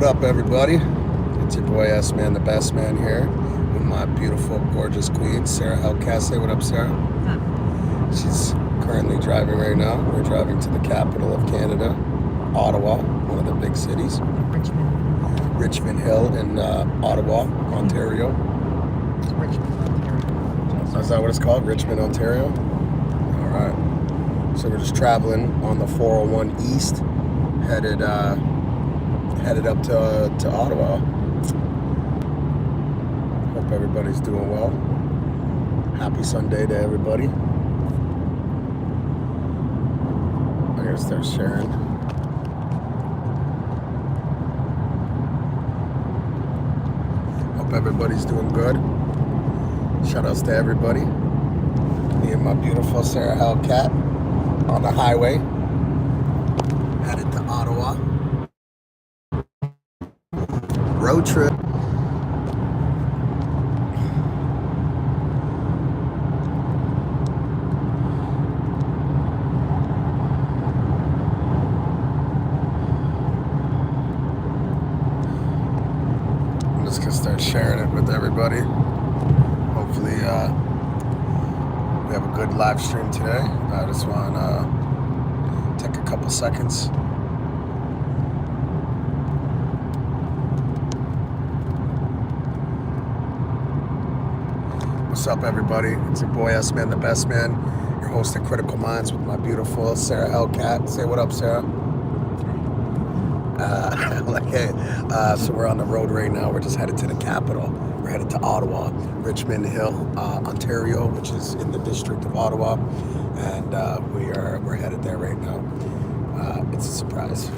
up, everybody? It's your boy SManDaBestMan here with my beautiful, gorgeous queen, SaraHellCat. Say what up, Sarah? She's currently driving right now. We're driving to the capital of Canada, Ottawa, one of the big cities. Richmond Hill in Ottawa, Ontario. It's Richmond, Ontario. Is that what it's called? Richmond, Ontario? All right. So we're just traveling on the 401 East, headed up to Ottawa. Hope everybody's doing well. Happy Sunday to everybody. I guess they're sharing. Hope everybody's doing good. Shout outs to everybody. Me and my beautiful SaraHellCat on the highway, headed to Ottawa. Road trip. I'm just gonna start sharing it with everybody. Hopefully we have a good live stream today. I just want to take a couple seconds. What's up, everybody? It's your boy SManDaBestMan, your host of Critical Minds with my beautiful SaraHellCat. Say what up, Sarah? So we're on the road right now. We're just headed to the capital. We're headed to Ottawa, Richmond Hill, Ontario, which is in the district of Ottawa, and we're headed there right now. It's a surprise.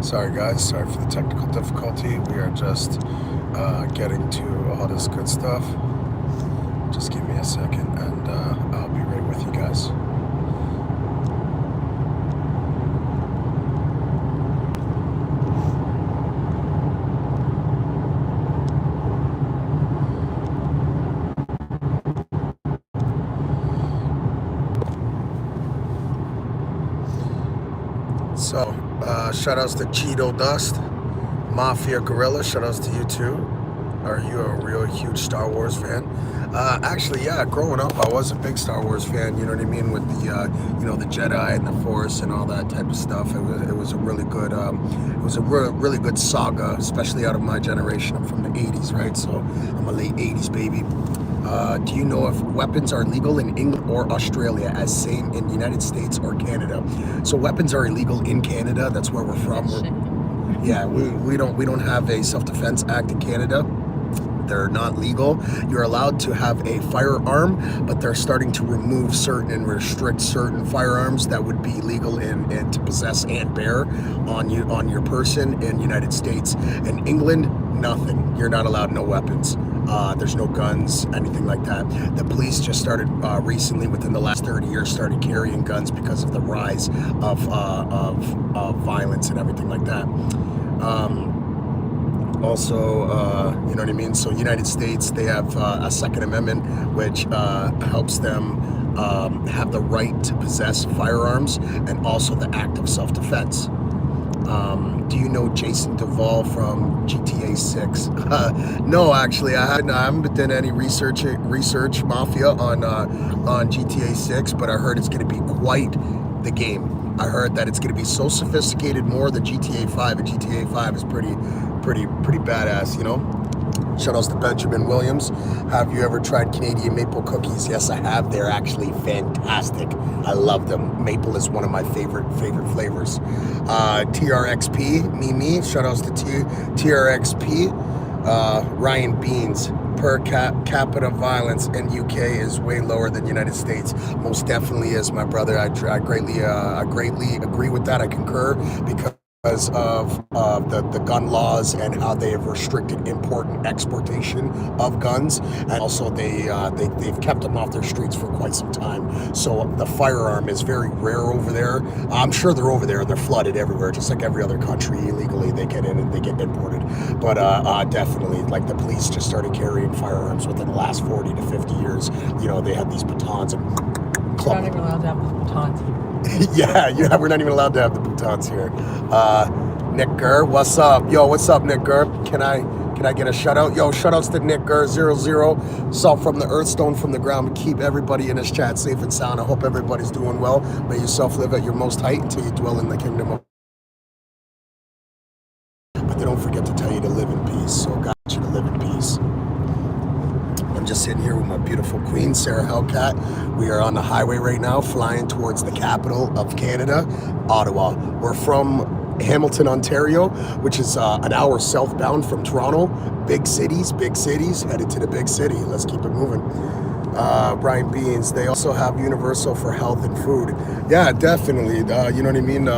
Sorry guys, sorry for the technical difficulty. We are just getting to all this good stuff. Just give me a second and I'll be right with you guys. So, shout outs to Cheeto Dust, Mafia Gorilla, shout outs to you too. Are you a real huge Star Wars fan? Actually, yeah, growing up, I was a big Star Wars fan, you know what I mean, with the, the Jedi and the Force and all that type of stuff. It was a really good, really good saga, especially out of my generation. I'm from the 80s, right? So I'm a late 80s baby. Do you know if weapons are legal in England or Australia as same in the United States or Canada? So weapons are illegal in Canada. That's where we're from. We don't have a self-defense act in Canada. They're not legal. You're allowed to have a firearm, but they're starting to remove certain and restrict certain firearms that would be legal and to possess and bear on your person in the United States. In England, nothing. You're not allowed no weapons. There's no guns, anything like that. The police just started recently, within the last 30 years, started carrying guns because of the rise of violence and everything like that. Also, you know what I mean? So United States, they have a Second Amendment, which helps them have the right to possess firearms and also the act of self-defense. Do you know Jason Duvall from GTA 6? No, actually, I haven't done any research Mafia on GTA 6, but I heard it's going to be quite the game. I heard that it's going to be so sophisticated, more than GTA 5, and GTA 5 is pretty badass, you know. Shout outs to Benjamin Williams. Have you ever tried Canadian maple cookies? Yes, I have. They're actually fantastic. I love them. Maple is one of my favorite flavors. TRXP, me. Shout outs to TRXP. Ryan Beans. Per capita violence in UK is way lower than United States. Most definitely is, my brother. I greatly agree with that. I concur, because of the gun laws and how they have restricted import and exportation of guns, and also they've kept them off their streets for quite some time. So the firearm is very rare over there. I'm sure they're over there and they're flooded everywhere, just like every other country. Illegally they get in and they get imported. But definitely, like, the police just started carrying firearms within the last 40 to 50 years. You know, they had these batons and We're not even allowed to have those batons here. yeah, we're not even allowed to have the batons here. Nick Gurr, what's up? Yo, what's up, Nick Gurr? Can I get a shout out? Yo, shout outs to Nick Gurr 00. Salt from the earth, stone from the ground. Keep everybody in this chat safe and sound. I hope everybody's doing well. May yourself live at your most height until you dwell in the kingdom of. But they don't forget to tell you to live in peace. So God wants you to live in peace. I'm just sitting here with my beautiful queen, SaraHellCat. We are on the highway right now, flying towards the capital of Canada, Ottawa. We're from Hamilton, Ontario, which is an hour southbound from Toronto. Big cities, headed to the big city. Let's keep it moving. Brian Beans, they also have Universal for health and food. Yeah, definitely. You know what I mean?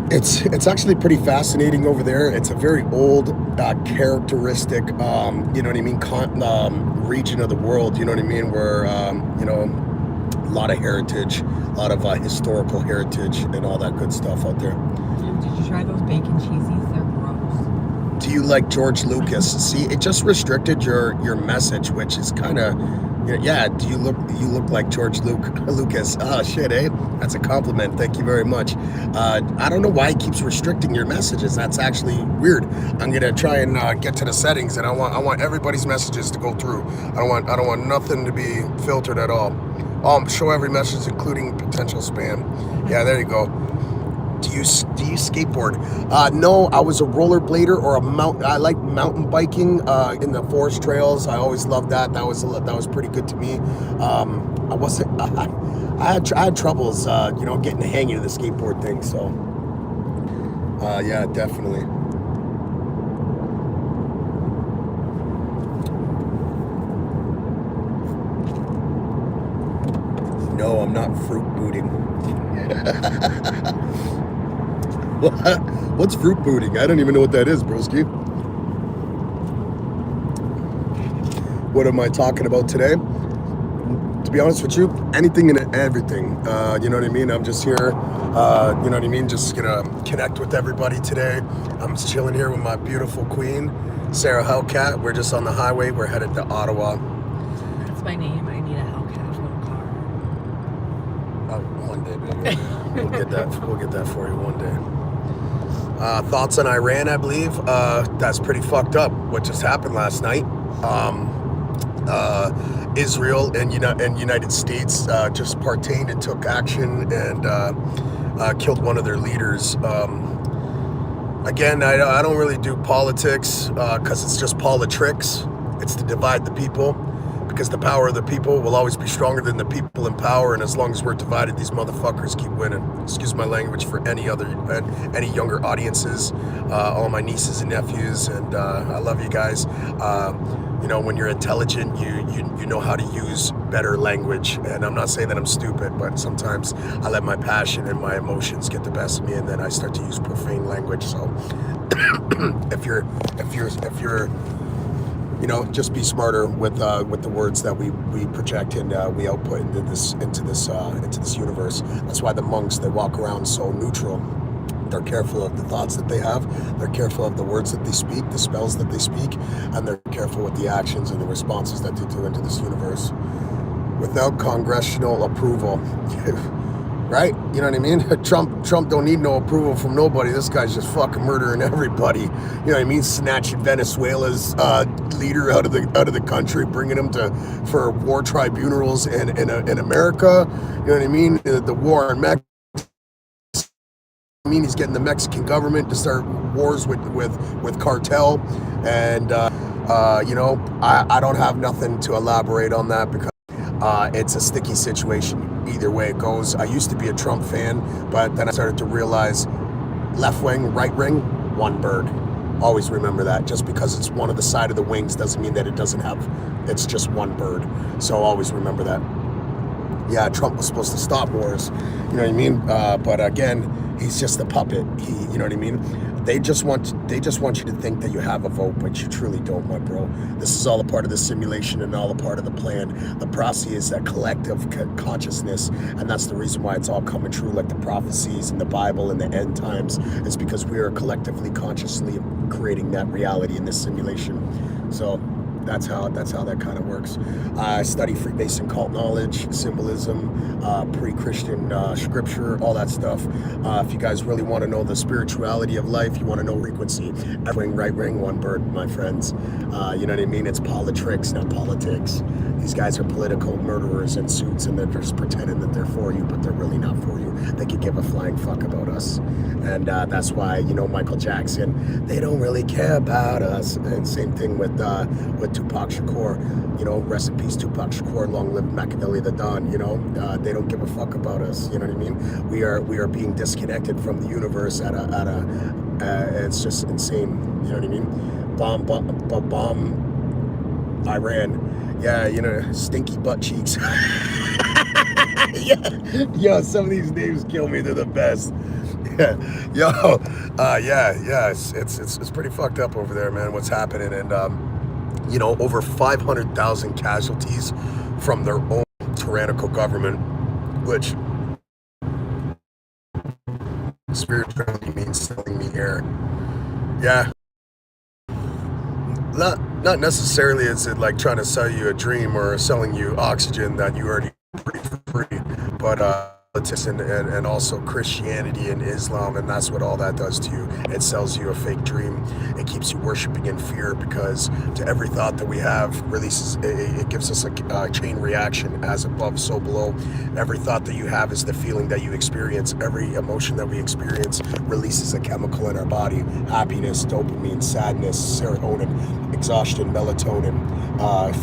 It's actually pretty fascinating over there. It's a very old, characteristic, you know what I mean, region of the world, you know what I mean, where, you know, a lot of heritage, a lot of historical heritage and all that good stuff out there. Did you try those bacon cheesies? They're gross. Do you like George Lucas? See, it just restricted your message, which is kind of, yeah. Do you look like George Lucas? Oh shit, eh? That's a compliment. Thank you very much. I don't know why it keeps restricting your messages. That's actually weird. I'm gonna try and get to the settings, and I want everybody's messages to go through. I don't want nothing to be filtered at all. Show every message, including potential spam. Yeah, there you go. Do you skateboard? No, I was a rollerblader or I like mountain biking in the forest trails. I always loved that. That was pretty good to me. I had troubles, you know, getting the hang of the skateboard thing. So, yeah, definitely. No, I'm not fruit booting. What's fruit booting? I don't even know what that is, broski. What am I talking about today? To be honest with you, anything and everything. You know what I mean? I'm just here, you know what I mean? Just gonna connect with everybody today. I'm just chilling here with my beautiful queen, SaraHellCat. We're just on the highway. We're headed to Ottawa. That's my name. I need a Hellcat, no car. One day, baby. We'll get that for you one day. Thoughts on Iran, I believe. That's pretty fucked up what just happened last night. Israel and United States just partained and took action and killed one of their leaders. Again, I don't really do politics because it's just politricks. It's to divide the people, because the power of the people will always be stronger than the people in power, and as long as we're divided, these motherfuckers keep winning. Excuse my language for any younger audiences, all my nieces and nephews, and I love you guys. You know, when you're intelligent, you know how to use better language, and I'm not saying that I'm stupid, but sometimes I let my passion and my emotions get the best of me, and then I start to use profane language. So if you're you know, just be smarter with the words that we project and we output into this universe. That's why the monks, they walk around so neutral. They're careful of the thoughts that they have. They're careful of the words that they speak, the spells that they speak, and they're careful with the actions and the responses that they do into this universe. Without congressional approval. Right? You know what I mean? Trump don't need no approval from nobody. This guy's just fucking murdering everybody. You know what I mean? Snatching Venezuela's leader out of the country, bringing him for war tribunals in America. You know what I mean? The war in Mexico. I mean, he's getting the Mexican government to start wars with cartel, and you know, I don't have nothing to elaborate on that because it's a sticky situation either way it goes. I used to be a Trump fan, but then I started to realize left wing, right wing, one bird. Always remember that. Just because it's one of the side of the wings doesn't mean that it doesn't have, it's just one bird. So always remember that. Yeah, Trump was supposed to stop wars, you know what I mean? But again, he's just a puppet. You know what I mean? They just want you to think that you have a vote, but you truly don't, my bro. This is all a part of the simulation and all a part of the plan. The prophecy is that collective consciousness, and that's the reason why it's all coming true, like the prophecies in the Bible and the end times. It's because we are collectively, consciously creating that reality in this simulation. So that's how that kind of works. I study Freemason cult knowledge, symbolism, pre-Christian scripture, all that stuff. If you guys really want to know the spirituality of life, you want to know frequency, left wing, right wing, one bird, my friends. You know what I mean? It's politics, not politics. These guys are political murderers in suits, and they're just pretending that they're for you, but they're really not for you. They could give a flying fuck about us. And that's why, you know, Michael Jackson, they don't really care about us. And same thing with Tupac Shakur, you know, rest in peace Tupac Shakur, long live Machiavelli the Don, you know, they don't give a fuck about us, you know what I mean? We are being disconnected from the universe it's just insane, you know what I mean? Bomb Iran, yeah, you know, stinky butt cheeks. Yeah, yo, some of these names kill me, they're the best. Yeah, yo, yeah, it's pretty fucked up over there, man, what's happening, and you know, over 500,000 casualties from their own tyrannical government, which spiritually means selling me air. Yeah. Not necessarily is it like trying to sell you a dream or selling you oxygen that you already breathe for free, but politics and also Christianity and Islam, and that's what all that does to you. It sells you a fake dream. It keeps you worshiping in fear, because to every thought that we have releases, it gives us a chain reaction, as above so below. Every thought that you have is the feeling that you experience. Every emotion that we experience releases a chemical in our body: happiness, dopamine, sadness, serotonin, exhaustion, melatonin,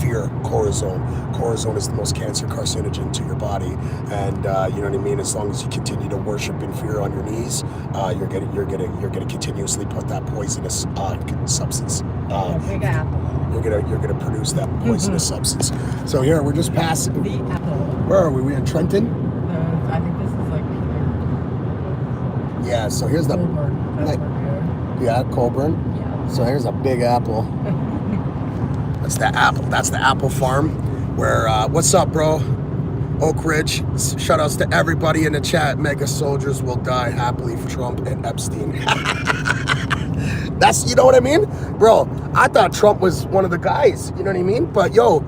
fear, cortisone is the most cancer carcinogen to your body. And you know what I mean, as long as you continue to worship in fear on your knees, you're gonna continuously put that poisonous substance, Big apple. you're gonna produce that poisonous substance. So here we're just passing The apple. Where are we? We in Trenton? I think this is like Yeah, so here's the Colburn. That's like, where we are. yeah, Colburn. Yeah. So here's a big apple. That's the apple farm. Where what's up, bro? Oak Ridge. Shout outs to everybody in the chat. Mega soldiers will die happily for Trump and Epstein. That's, you know what I mean, bro? I thought Trump was one of the guys. You know what I mean? But yo,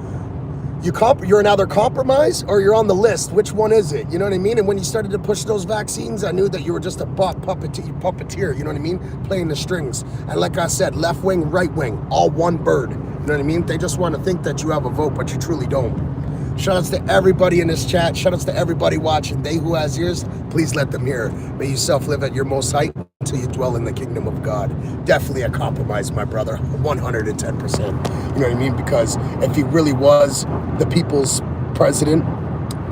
you're either compromise or you're on the list. Which one is it? You know what I mean? And when you started to push those vaccines, I knew that you were just a puppeteer. You know what I mean? Playing the strings. And like I said, left wing, right wing, all one bird. You know what I mean? They just want to think that you have a vote, but you truly don't. Shout outs to everybody in this chat. Shout outs to everybody watching. They who has ears, please let them hear. May yourself live at your most height until you dwell in the kingdom of God. Definitely a compromise, my brother. 110%. You know what I mean? Because if he really was the people's president,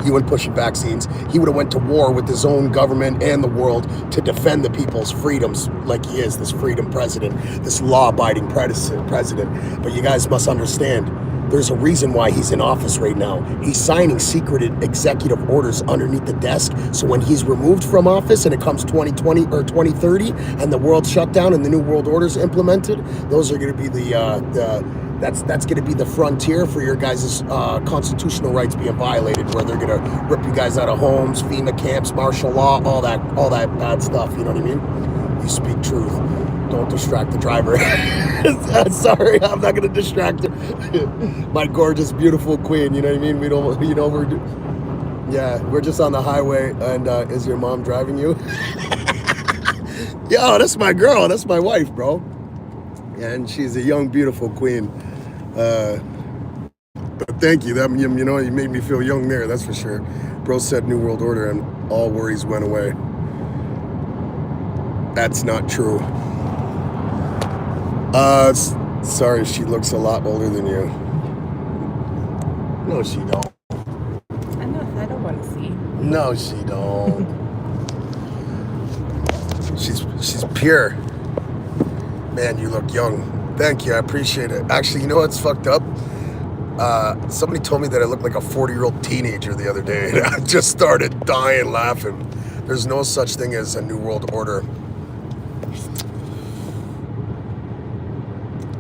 he wouldn't push vaccines. He would have went to war with his own government and the world to defend the people's freedoms, like he is, this freedom president, this law-abiding president. But you guys must understand, there's a reason why he's in office right now. He's signing secreted executive orders underneath the desk. So when he's removed from office and it comes 2020 or 2030 and the world shut down and the new world order's implemented, those are going to be that's going to be the frontier for your guys' constitutional rights being violated, where they're going to rip you guys out of homes, FEMA camps, martial law, all that bad stuff. You know what I mean? You speak truth. Don't distract the driver. Sorry, I'm not gonna distract her. My gorgeous, beautiful queen. You know what I mean? We don't, you know, we're just on the highway. And is your mom driving you? Yo, that's my girl. That's my wife, bro. And she's a young, beautiful queen. But thank you. That, you know, you made me feel young there. That's for sure. Bro said New World Order, and all worries went away. That's not true. Sorry, she looks a lot older than you. No, she don't. I don't want to see. No, she don't. She's pure. Man, you look young. Thank you, I appreciate it. Actually, you know what's fucked up? Somebody told me that I looked like a 40-year-old teenager the other day, and I just started dying laughing. There's no such thing as a New World Order.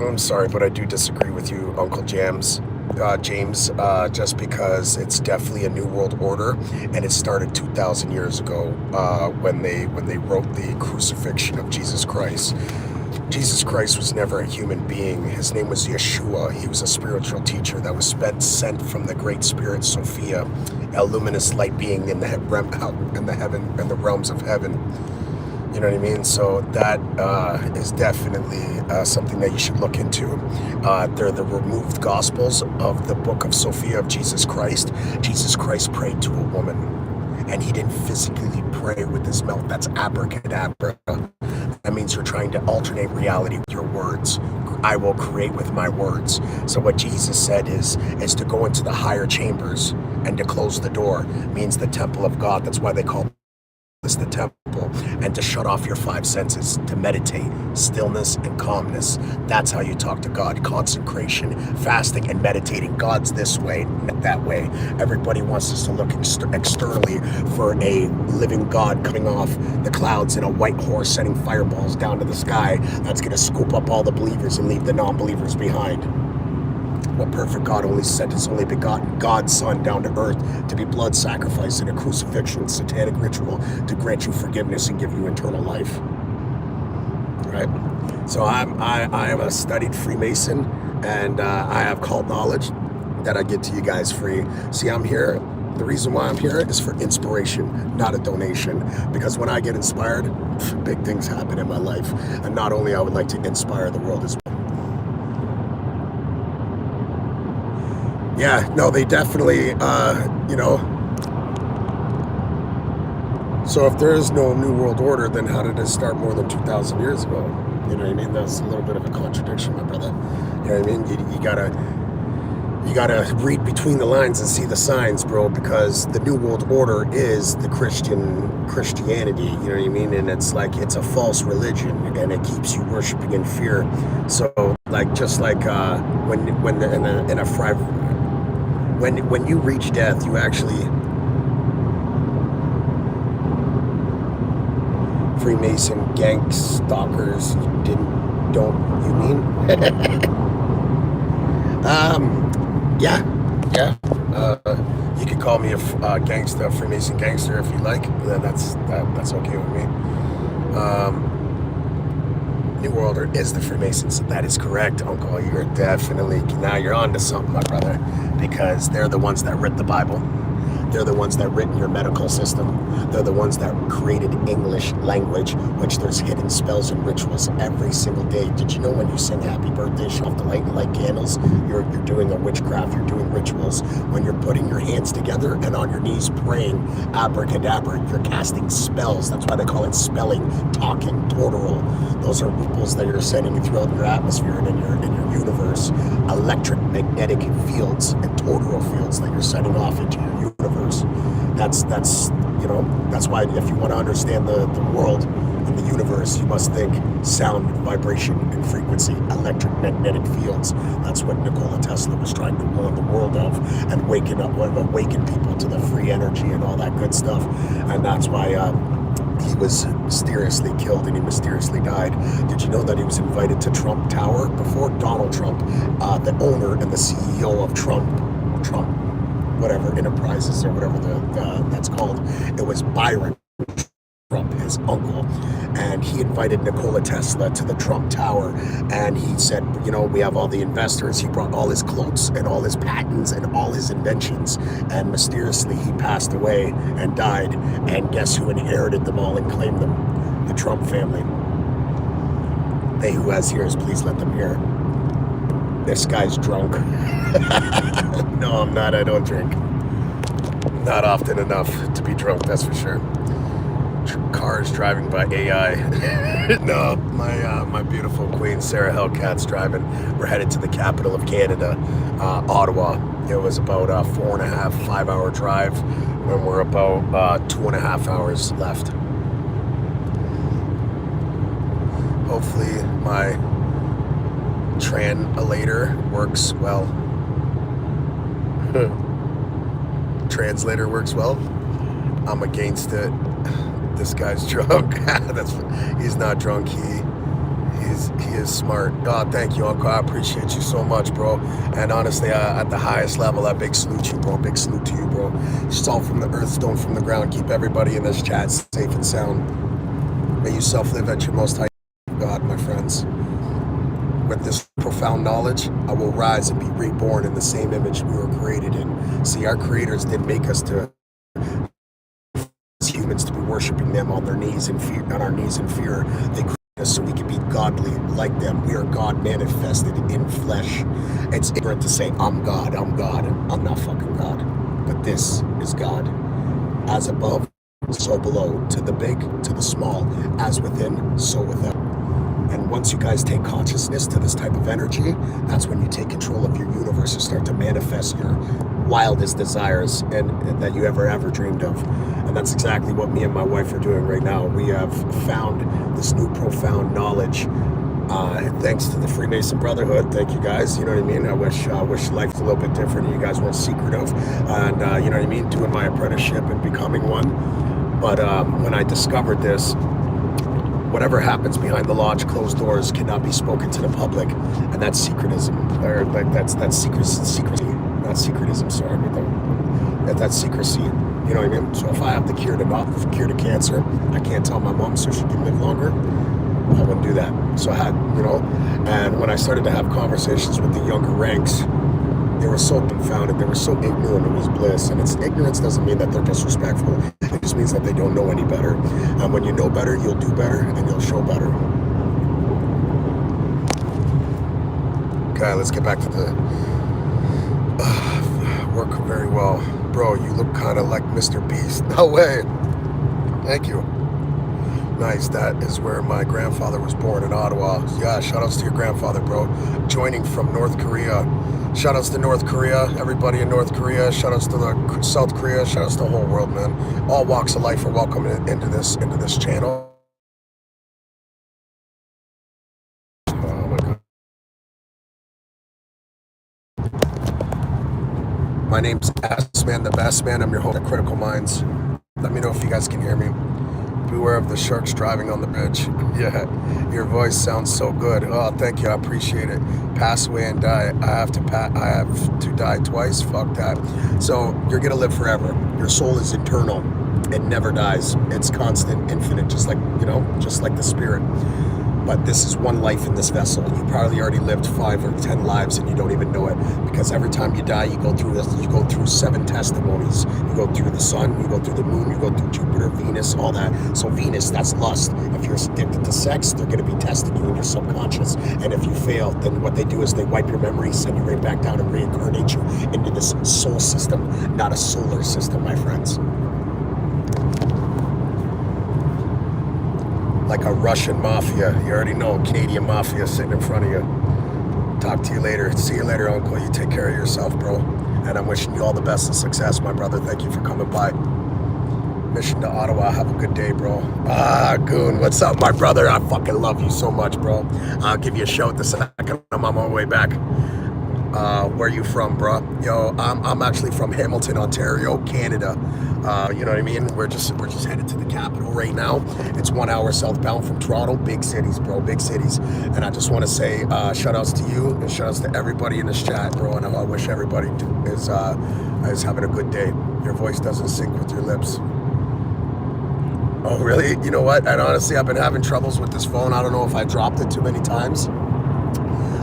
I'm sorry, but I do disagree with you, Uncle James, just because it's definitely a New World Order, and it started 2,000 years ago when they wrote the crucifixion of Jesus Christ. Jesus Christ was never a human being. His name was Yeshua. He was a spiritual teacher that was sent from the Great Spirit Sophia, a luminous light being in the realms of heaven. You know what I mean? So that is definitely something that you should look into. They're the removed gospels of the book of Sophia of Jesus Christ. Jesus Christ prayed to a woman, and he didn't physically pray with his mouth. That's abracadabra. That means you're trying to alternate reality with your words. I will create with my words. So what Jesus said is to go into the higher chambers and to close the door. Means the temple of God. That's why they call this the temple. And to shut off your five senses, to meditate, stillness and calmness. That's how you talk to God. Consecration, fasting and meditating. God's this way, not that way. Everybody wants us to look externally for a living God coming off the clouds in a white horse sending fireballs down to the sky. That's going to scoop up all the believers and leave the non-believers behind. What perfect God only sent his only begotten God's Son down to earth to be blood sacrificed in a crucifixion, satanic ritual to grant you forgiveness and give you eternal life. Right? So I am a studied Freemason, and I have cult knowledge that I give to you guys free. See, I'm here. The reason why I'm here is for inspiration, not a donation. Because when I get inspired, big things happen in my life. And not only I would like to inspire the world as well. Yeah, no, they definitely, you know. So if there is no New World Order, then how did it start more than 2,000 years ago? You know what I mean? That's a little bit of a contradiction, my brother. You know what I mean? You gotta read between the lines and see the signs, bro, because the New World Order is the Christianity, you know what I mean? And it's like, it's a false religion, and it keeps you worshiping in fear. So, like, just like when you reach death, you actually Freemason gang stalkers. You mean? Yeah. You could call me a gangster, Freemason gangster, if you like. That's okay with me. New World Order is the Freemasons. That is correct, Uncle. You're definitely, now you're on to something, my brother, because they're the ones that writ the Bible. They're the ones that written your medical system. They're the ones that created English language, which there's hidden spells and rituals every single day. Did you know when you sing happy birthday, show off the light and light candles, you're doing a witchcraft, you're doing rituals. When you're putting your hands together and on your knees praying abracadabra, you're casting spells. That's why they call it spelling, talking, tortoral. Those are ripples that you're sending throughout your atmosphere and in your universe. Electric magnetic fields and tortoral fields that you're sending off into your universe. That's you know, that's why if you want to understand the world and the universe, you must think sound, vibration, and frequency, electric magnetic fields. That's what Nikola Tesla was trying to warn the world of, and awaken people to the free energy and all that good stuff. And that's why he was mysteriously killed and he mysteriously died. Did you know that he was invited to Trump Tower before Donald Trump, the owner and the CEO of Trump, whatever enterprises or whatever that's called? It was Byron Trump, his uncle, and he invited Nikola Tesla to the Trump Tower, and he said, you know, we have all the investors. He brought all his cloaks and all his patents and all his inventions, and mysteriously he passed away and died, and guess who inherited them all and claimed them? The Trump family. They who has ears, please let them hear. This guy's drunk. No, I'm not. I don't drink. Not often enough to be drunk, that's for sure. cars driving by AI. No, my beautiful queen SaraHellCat's driving. We're headed to the capital of Canada, Ottawa. It was about a 4.5, 5-hour drive, and we're about 2.5 hours left. Hopefully my translator works well. Translator works well. I'm against it. This guy's drunk. He's not drunk. He is smart. Oh, thank you, Uncle. I appreciate you so much, bro. And honestly, at the highest level, I big salute you, bro. Big salute to you, bro. Salt from the earth, stone from the ground. Keep everybody in this chat safe and sound. May you self-live at your most high God, my friends. With this profound knowledge, I will rise and be reborn in the same image we were created in. See, our creators didn't make us to humans to be worshiping them on their knees in fear, on our knees in fear. They created us so we could be godly like them. We are God manifested in flesh. It's ignorant to say, I'm God, I'm God. I'm not fucking God. But this is God. As above, so below. To the big, to the small. As within, so without. And once you guys take consciousness to this type of energy, that's when you take control of your universe and start to manifest your wildest desires and that you ever dreamed of. And that's exactly what me and my wife are doing right now. We have found this new profound knowledge thanks to the Freemason Brotherhood. Thank you guys. You know what I mean? I wish life was a little bit different and you guys weren't secretive. And you know what I mean? Doing my apprenticeship and becoming one. But when I discovered this, whatever happens behind the lodge closed doors cannot be spoken to the public, and that's secretism, or like that's secrecy, not secretism. Sorry, but that's secrecy. You know what I mean? So if I have the cure to cancer, I can't tell my mom so she can live longer. I wouldn't do that. So I had, you know, and when I started to have conversations with the younger ranks, they were so confounded, they were so ignorant, it was bliss. And ignorance doesn't mean that they're disrespectful. It just means that they don't know any better. And when you know better, you'll do better and you'll show better. Okay, let's get back to the work very well. Bro, you look kind of like Mr. Beast. No way. Thank you. Nice. That is where my grandfather was born, in Ottawa. Yeah, shout outs to your grandfather, bro. Joining from North Korea. Shout outs to North Korea, everybody in North Korea. Shout outs to the South Korea. Shout outs to the whole world, man. All walks of life are welcome into this channel. Oh my God. My name's SManDaBestMan. I'm your host at Critical Minds. Let me know if you guys can hear me. Beware of the sharks driving on the bridge. Yeah, your voice sounds so good. Oh, thank you. I appreciate it. Pass away and die. I have to die twice. Fuck that. So you're gonna live forever. Your soul is eternal. It never dies. It's constant, infinite, just like, you know, just like the spirit. But this is one life in this vessel. You probably already lived 5 or 10 lives and you don't even know it, because every time you die, you go through this. You go through 7 testimonies. You go through the sun, you go through the moon, you go through Jupiter, Venus, all that. So Venus, that's lust. If you're addicted to sex, they're going to be testing you in your subconscious. And if you fail, then what they do is they wipe your memory, send you right back down and reincarnate you into this soul system, not a solar system, my friends. Like a Russian mafia. You already know, Canadian mafia sitting in front of you. Talk to you later. See you later, Uncle. You take care of yourself, bro. And I'm wishing you all the best and success, my brother. Thank you for coming by. Mission to Ottawa. Have a good day, bro. Goon, what's up, my brother? I fucking love you so much, bro. I'll give you a shout the second I'm on my way back. Where you from, bro? Yo, I'm actually from Hamilton, Ontario, Canada. You know what I mean? We're just headed to the capital right now. It's 1 hour southbound from Toronto. Big cities, bro, big cities. And I just want to say shout outs to you and shout outs to everybody in this chat, bro. And I wish everybody is having a good day. Your voice doesn't sync with your lips. Oh, really? You know what? And honestly, I've been having troubles with this phone. I don't know if I dropped it too many times.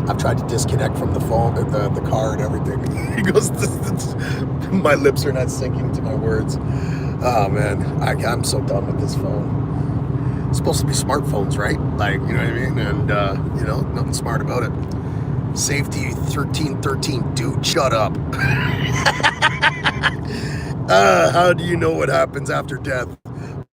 I've tried to disconnect from the phone, the car and everything. He goes, my lips are not syncing to my words. Oh man, I'm so done with this phone. It's supposed to be smartphones, right? Like, you know what I mean? And, you know, nothing smart about it. Safety 1313, dude, shut up. How do you know what happens after death?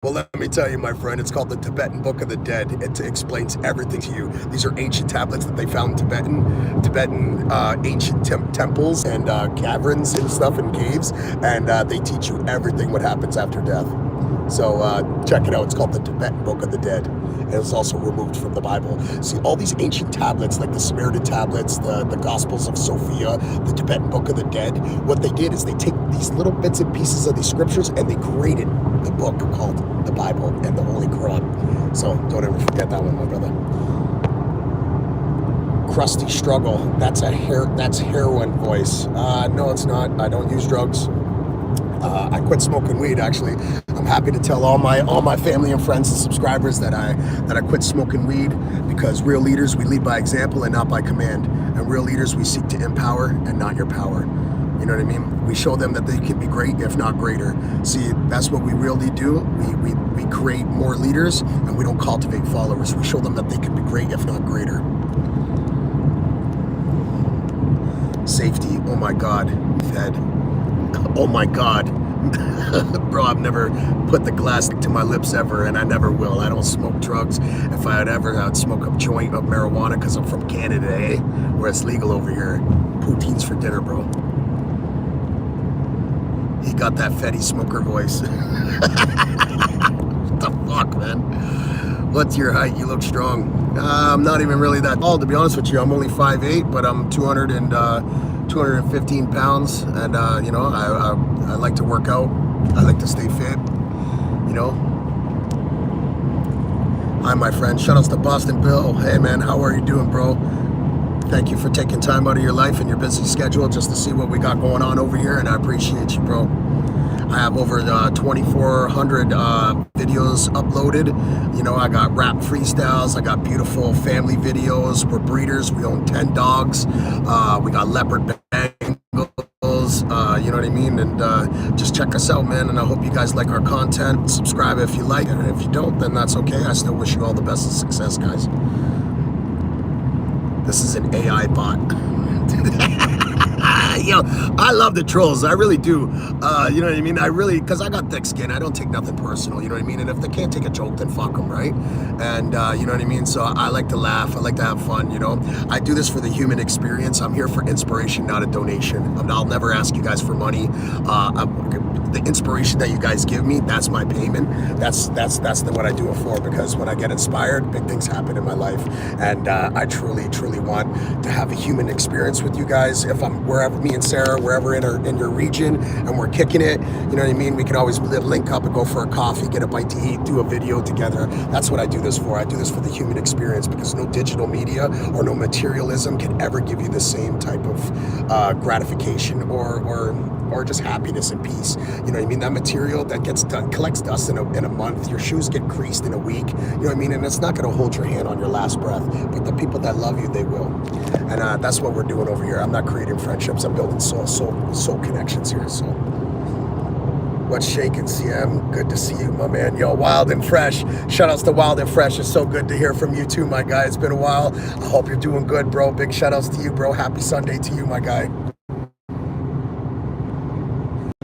Well, let me tell you, my friend, it's called the Tibetan Book of the Dead. It explains everything to you. These are ancient tablets that they found in Tibetan ancient temples and caverns and stuff and caves, and they teach you everything what happens after death. So check it out. It's called the Tibetan Book of the Dead. And it's also removed from the Bible. See, all these ancient tablets, like the Samaritan tablets, the Gospels of Sophia, the Tibetan Book of the Dead, what they did is they take these little bits and pieces of these scriptures and they created a book called the Bible and the Holy Quran. So don't ever forget that one, my brother. Crusty struggle. That's heroin voice. No, it's not. I don't use drugs. I quit smoking weed. Actually, I'm happy to tell all my family and friends and subscribers that I quit smoking weed, because real leaders, we lead by example and not by command. And real leaders, we seek to empower and not your power. You know what I mean? We show them that they can be great, if not greater. See, that's what we really do. We create more leaders, and we don't cultivate followers. We show them that they can be great, if not greater. Safety. Oh my God. Fed. Oh my God. Bro, I've never put the glass to my lips ever, and I never will. I don't smoke drugs. If I had ever, I'd smoke a joint of marijuana, because I'm from Canada, eh? Where it's legal over here. Poutines for dinner, bro. He got that Fetty smoker voice. What the fuck, man? What's your height? You look strong. I'm not even really that tall, to be honest with you. I'm only 5'8", but I'm 215 pounds, and you know, I like to work out. I like to stay fit, you know. Hi, my friend. Shout outs to Boston Bill. Hey, man, how are you doing, bro? Thank you for taking time out of your life and your busy schedule just to see what we got going on over here, and I appreciate you, bro. I have over 2,400 videos uploaded. You know, I got rap freestyles. I got beautiful family videos. We're breeders. We own 10 dogs. We got leopard Bengals. You know what I mean? And just check us out, man. And I hope you guys like our content. Subscribe if you like it. And if you don't, then that's okay. I still wish you all the best of success, guys. This is an AI bot. Yo, I love the trolls. I really do. You know what I mean? Because I got thick skin. I don't take nothing personal. You know what I mean? And if they can't take a joke, then fuck them, right? And you know what I mean? So I like to laugh. I like to have fun, you know? I do this for the human experience. I'm here for inspiration, not a donation. I'll never ask you guys for money. The inspiration that you guys give me, that's my payment. That's what I do it for, because when I get inspired, big things happen in my life. And I truly, truly want to have a human experience with you guys. If I'm wherever, me and Sarah, wherever in your region, and we're kicking it, you know what I mean? We can always link up and go for a coffee, get a bite to eat, do a video together. That's what I do this for. I do this for the human experience, because no digital media or no materialism can ever give you the same type of gratification or just happiness and peace. You know what I mean? That material that gets done, collects dust in a month. Your shoes get creased in a week. You know what I mean? And it's not going to hold your hand on your last breath. But the people that love you, they will. And that's what we're doing over here. I'm not creating friendships. I'm building soul connections here. So what's shaking, CM? Good to see you, my man. Yo, Wild and Fresh. Shout outs to Wild and Fresh. It's so good to hear from you too, my guy. It's been a while. I hope you're doing good, bro. Big shout outs to you, bro. Happy Sunday to you, my guy.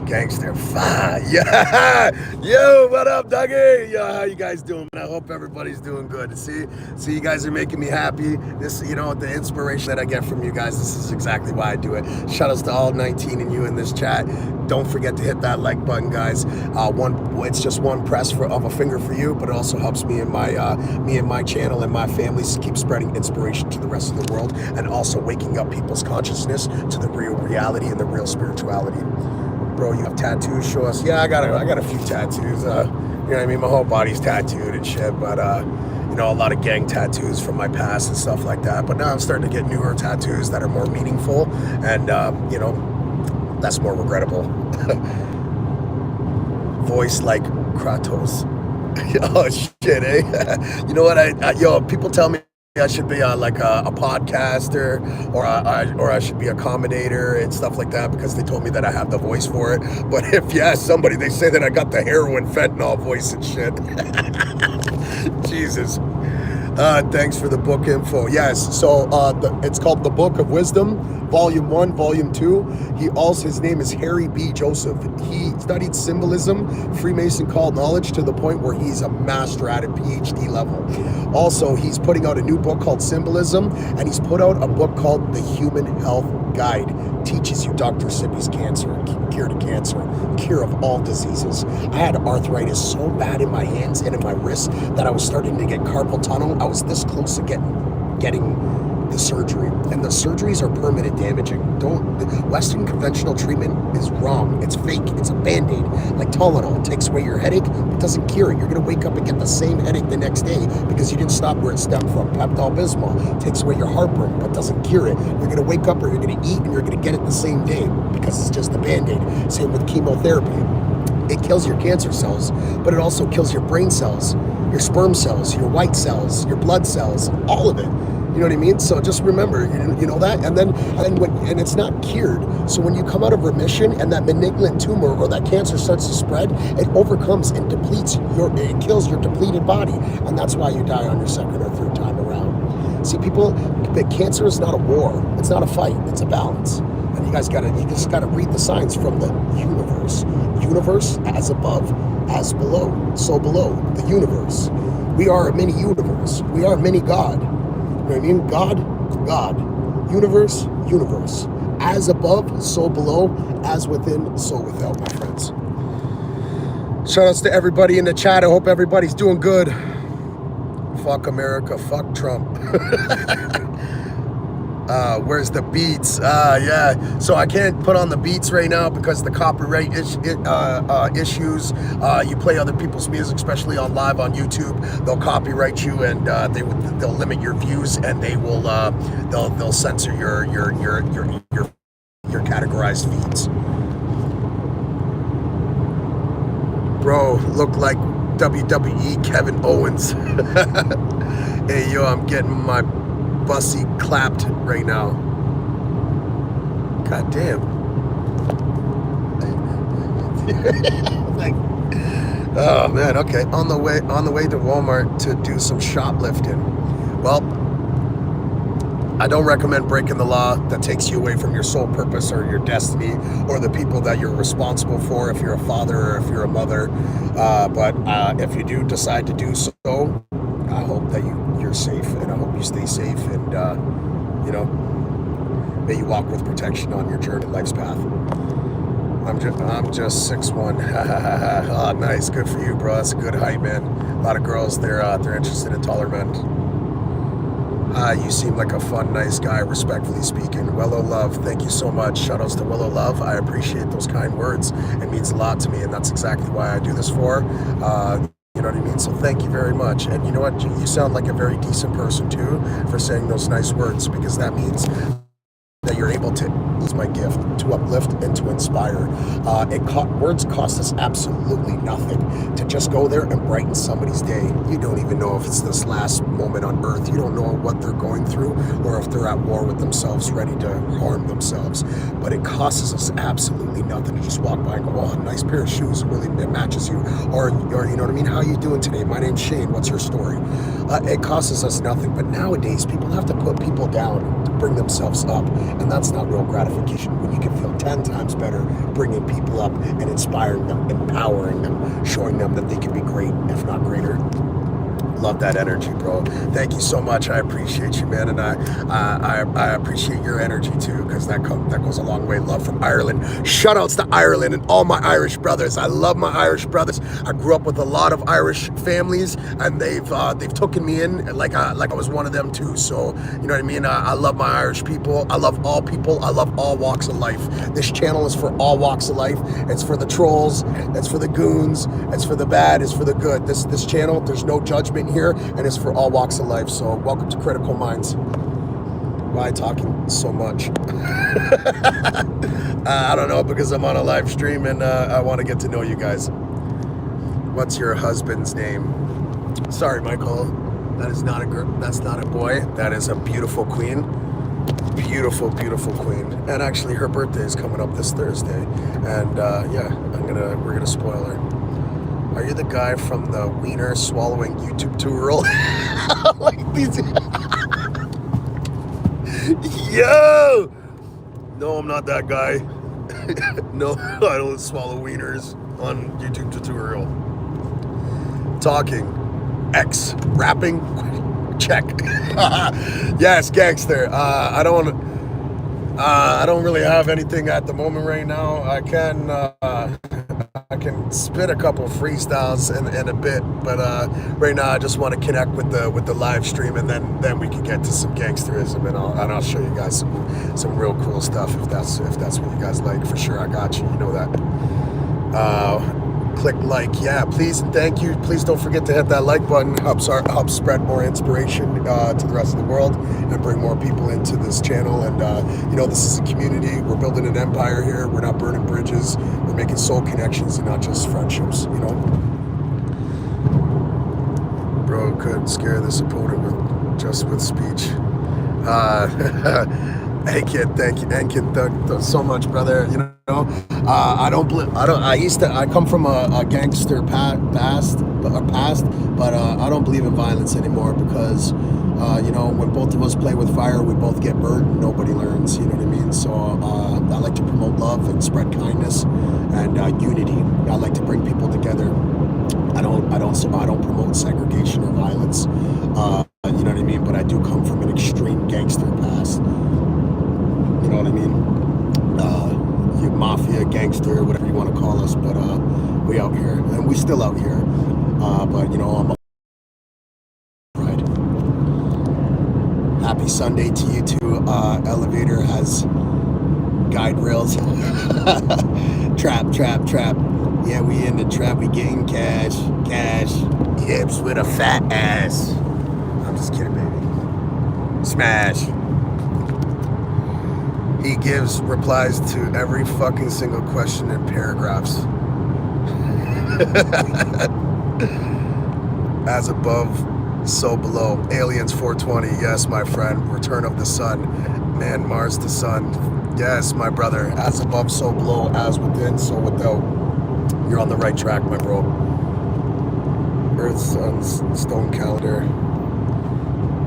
Gangster fire. Yeah. Yo, what up, Dougie? Yo, how you guys doing? I hope everybody's doing good. See, you guys are making me happy. This, you know, the inspiration that I get from you guys, this is exactly why I do it. Shout outs to all 19 of you in this chat. Don't forget to hit that like button, guys. It's just one press of a finger for you, but it also helps me and my channel and my family keep spreading inspiration to the rest of the world, and also waking up people's consciousness to the real reality and the real spirituality. Bro, you have tattoos? Show us. Yeah, I got a few tattoos. You know what I mean? My whole body's tattooed and shit, but you know, a lot of gang tattoos from my past and stuff like that. But now I'm starting to get newer tattoos that are more meaningful, and you know, that's more regrettable. Voice like Kratos. Oh shit, eh? You know what? Yo, people tell me I should be like a podcaster, or I should be a commentator and stuff like that, because they told me that I have the voice for it. But if you ask somebody, they say that I got the heroin fentanyl voice and shit. Jesus. Thanks for the book info. Yes, so it's called The Book of Wisdom, Volume 1, Volume 2. His name is Harry B. Joseph. He studied symbolism, Freemason called knowledge, to the point where he's a master at it, PhD level. Also, he's putting out a new book called Symbolism, and he's put out a book called The Human Health Guide. Teaches you Dr. Sippy's cancer, cure to cancer, cure of all diseases. I had arthritis so bad in my hands and in my wrists that I was starting to get carpal tunnel. I was this close to getting the surgery, and the surgeries are permanent damaging. Western conventional treatment is wrong. It's fake. It's a band-aid. Like Tylenol, it takes away your headache, but doesn't cure it. You're going to wake up and get the same headache the next day because you didn't stop where it stemmed from. Pepto-Bismol takes away your heartburn, but doesn't cure it. You're going to wake up, or you're going to eat, and you're going to get it the same day because it's just a band-aid. Same with chemotherapy. It kills your cancer cells, but it also kills your brain cells, your sperm cells, your white cells, your blood cells, all of it. You know what I mean? So just remember, you know that, and it's not cured. So when you come out of remission and that malignant tumor or that cancer starts to spread, it overcomes and it kills your depleted body, and that's why you die on your second or third time around. See, people, that cancer is not a war. It's not a fight. It's a balance. And you just gotta read the signs from the universe. Universe, as above, as below, so below. The universe. We are a mini universe. We are a mini God. You know what I mean? God. Universe, universe. As above, so below. As within, so without, my friends. Shout outs to everybody in the chat. I hope everybody's doing good. Fuck America. Fuck Trump. Where's the beats? Yeah. So I can't put on the beats right now because the copyright issues. You play other people's music, especially on live on YouTube, they'll copyright you, and they'll limit your views, and they'll censor your categorized feeds. Bro, look like WWE Kevin Owens. Hey yo, I'm getting my bussy clapped right now. God damn. Like, oh man, okay. On the way to Walmart to do some shoplifting. Well, I don't recommend breaking the law that takes you away from your sole purpose or your destiny or the people that you're responsible for, if you're a father or if you're a mother. But if you do decide to do so, I hope that you're safe, and I hope you stay safe, and may you walk with protection on your journey, life's path. I'm just 6'1". Oh, nice, good for you, bro. That's a good height, man. A lot of girls, they're interested in taller men. You seem like a fun, nice guy, respectfully speaking. Willow Love, thank you so much. Shout outs to Willow Love. I appreciate those kind words. It means a lot to me, and that's exactly why I do this for. You know what I mean? So thank you very much. And you know what? You sound like a very decent person too for saying those nice words, because that means that you're able to use my gift to uplift and to inspire. Words cost us absolutely nothing. To just go there and brighten somebody's day. You don't even know if it's this last moment on earth. You don't know what they're going through, or if they're at war with themselves, ready to harm themselves. But it costs us absolutely nothing to just walk by and go, oh, a nice pair of shoes, really, it matches you. Or you know what I mean? How you doing today? My name's Shane. What's your story? It costs us nothing. But nowadays, people have to put people down to bring themselves up. And that's not real gratification, when you can feel 10 times better bringing people up and inspiring them, empowering them, showing them that they can be great, if not greater. Love that energy, bro. Thank you so much. I appreciate you, man, and I appreciate your energy too, because that goes a long way. Love from Ireland. Shout outs to Ireland and all my Irish brothers. I love my Irish brothers. I grew up with a lot of Irish families, and they've taken me in like I was one of them too. So you know what I mean. I love my Irish people. I love all people. I love all walks of life. This channel is for all walks of life. It's for the trolls. It's for the goons. It's for the bad. It's for the good. This channel, there's no judgment here, and it's for all walks of life. So welcome to Critical Minds. Why talking so much? I don't know, because I'm on a live stream and I want to get to know you guys. What's your husband's name? Sorry, Michael. That is not a girl. That's not a boy. That is a beautiful queen. Beautiful, beautiful queen. And actually, her birthday is coming up this Thursday. And yeah, we're gonna spoil her. Are you the guy from the wiener swallowing YouTube tutorial? Like these. Yo! No, I'm not that guy. No, I don't swallow wieners on YouTube tutorial. Talking. X. Rapping. Check. Yes, gangster. I don't really have anything at the moment right now. I can spit a couple freestyles in a bit, but right now I just want to connect with the live stream, and then we can get to some gangsterism, and I'll show you guys some real cool stuff if that's what you guys like. For sure, I got you. You know that. Click like, yeah, please and thank you. Please don't forget to hit that like button. Help spread more inspiration to the rest of the world and bring more people into this channel. And this is a community. We're building an empire here. We're not burning bridges. We're making soul connections and not just friendships. Bro could scare this opponent with speech. Hey kid, thank you, and kid, thank so much, brother. I come from a gangster past, but I don't believe in violence anymore because, when both of us play with fire, we both get burned and nobody learns. You know what I mean? So I like to promote love and spread kindness and unity. I like to bring people together. I don't promote segregation or violence. You know what I mean? But I do come from an extreme gangster past. You know what I mean? You mafia, gangster, whatever you want to call us, but we out here, and we still out here. But I'm a pride. Happy Sunday to you too. Elevator has guide rails. Trap. Yeah, we in the trap. We getting cash. Hips with a fat ass. I'm just kidding, baby. Smash. He gives replies to every fucking single question in paragraphs. As above, so below. Aliens 420, yes, my friend. Return of the sun. Man, Mars the sun. Yes, my brother. As above, so below. As within, so without. You're on the right track, my bro. Earth, sun, stone calendar.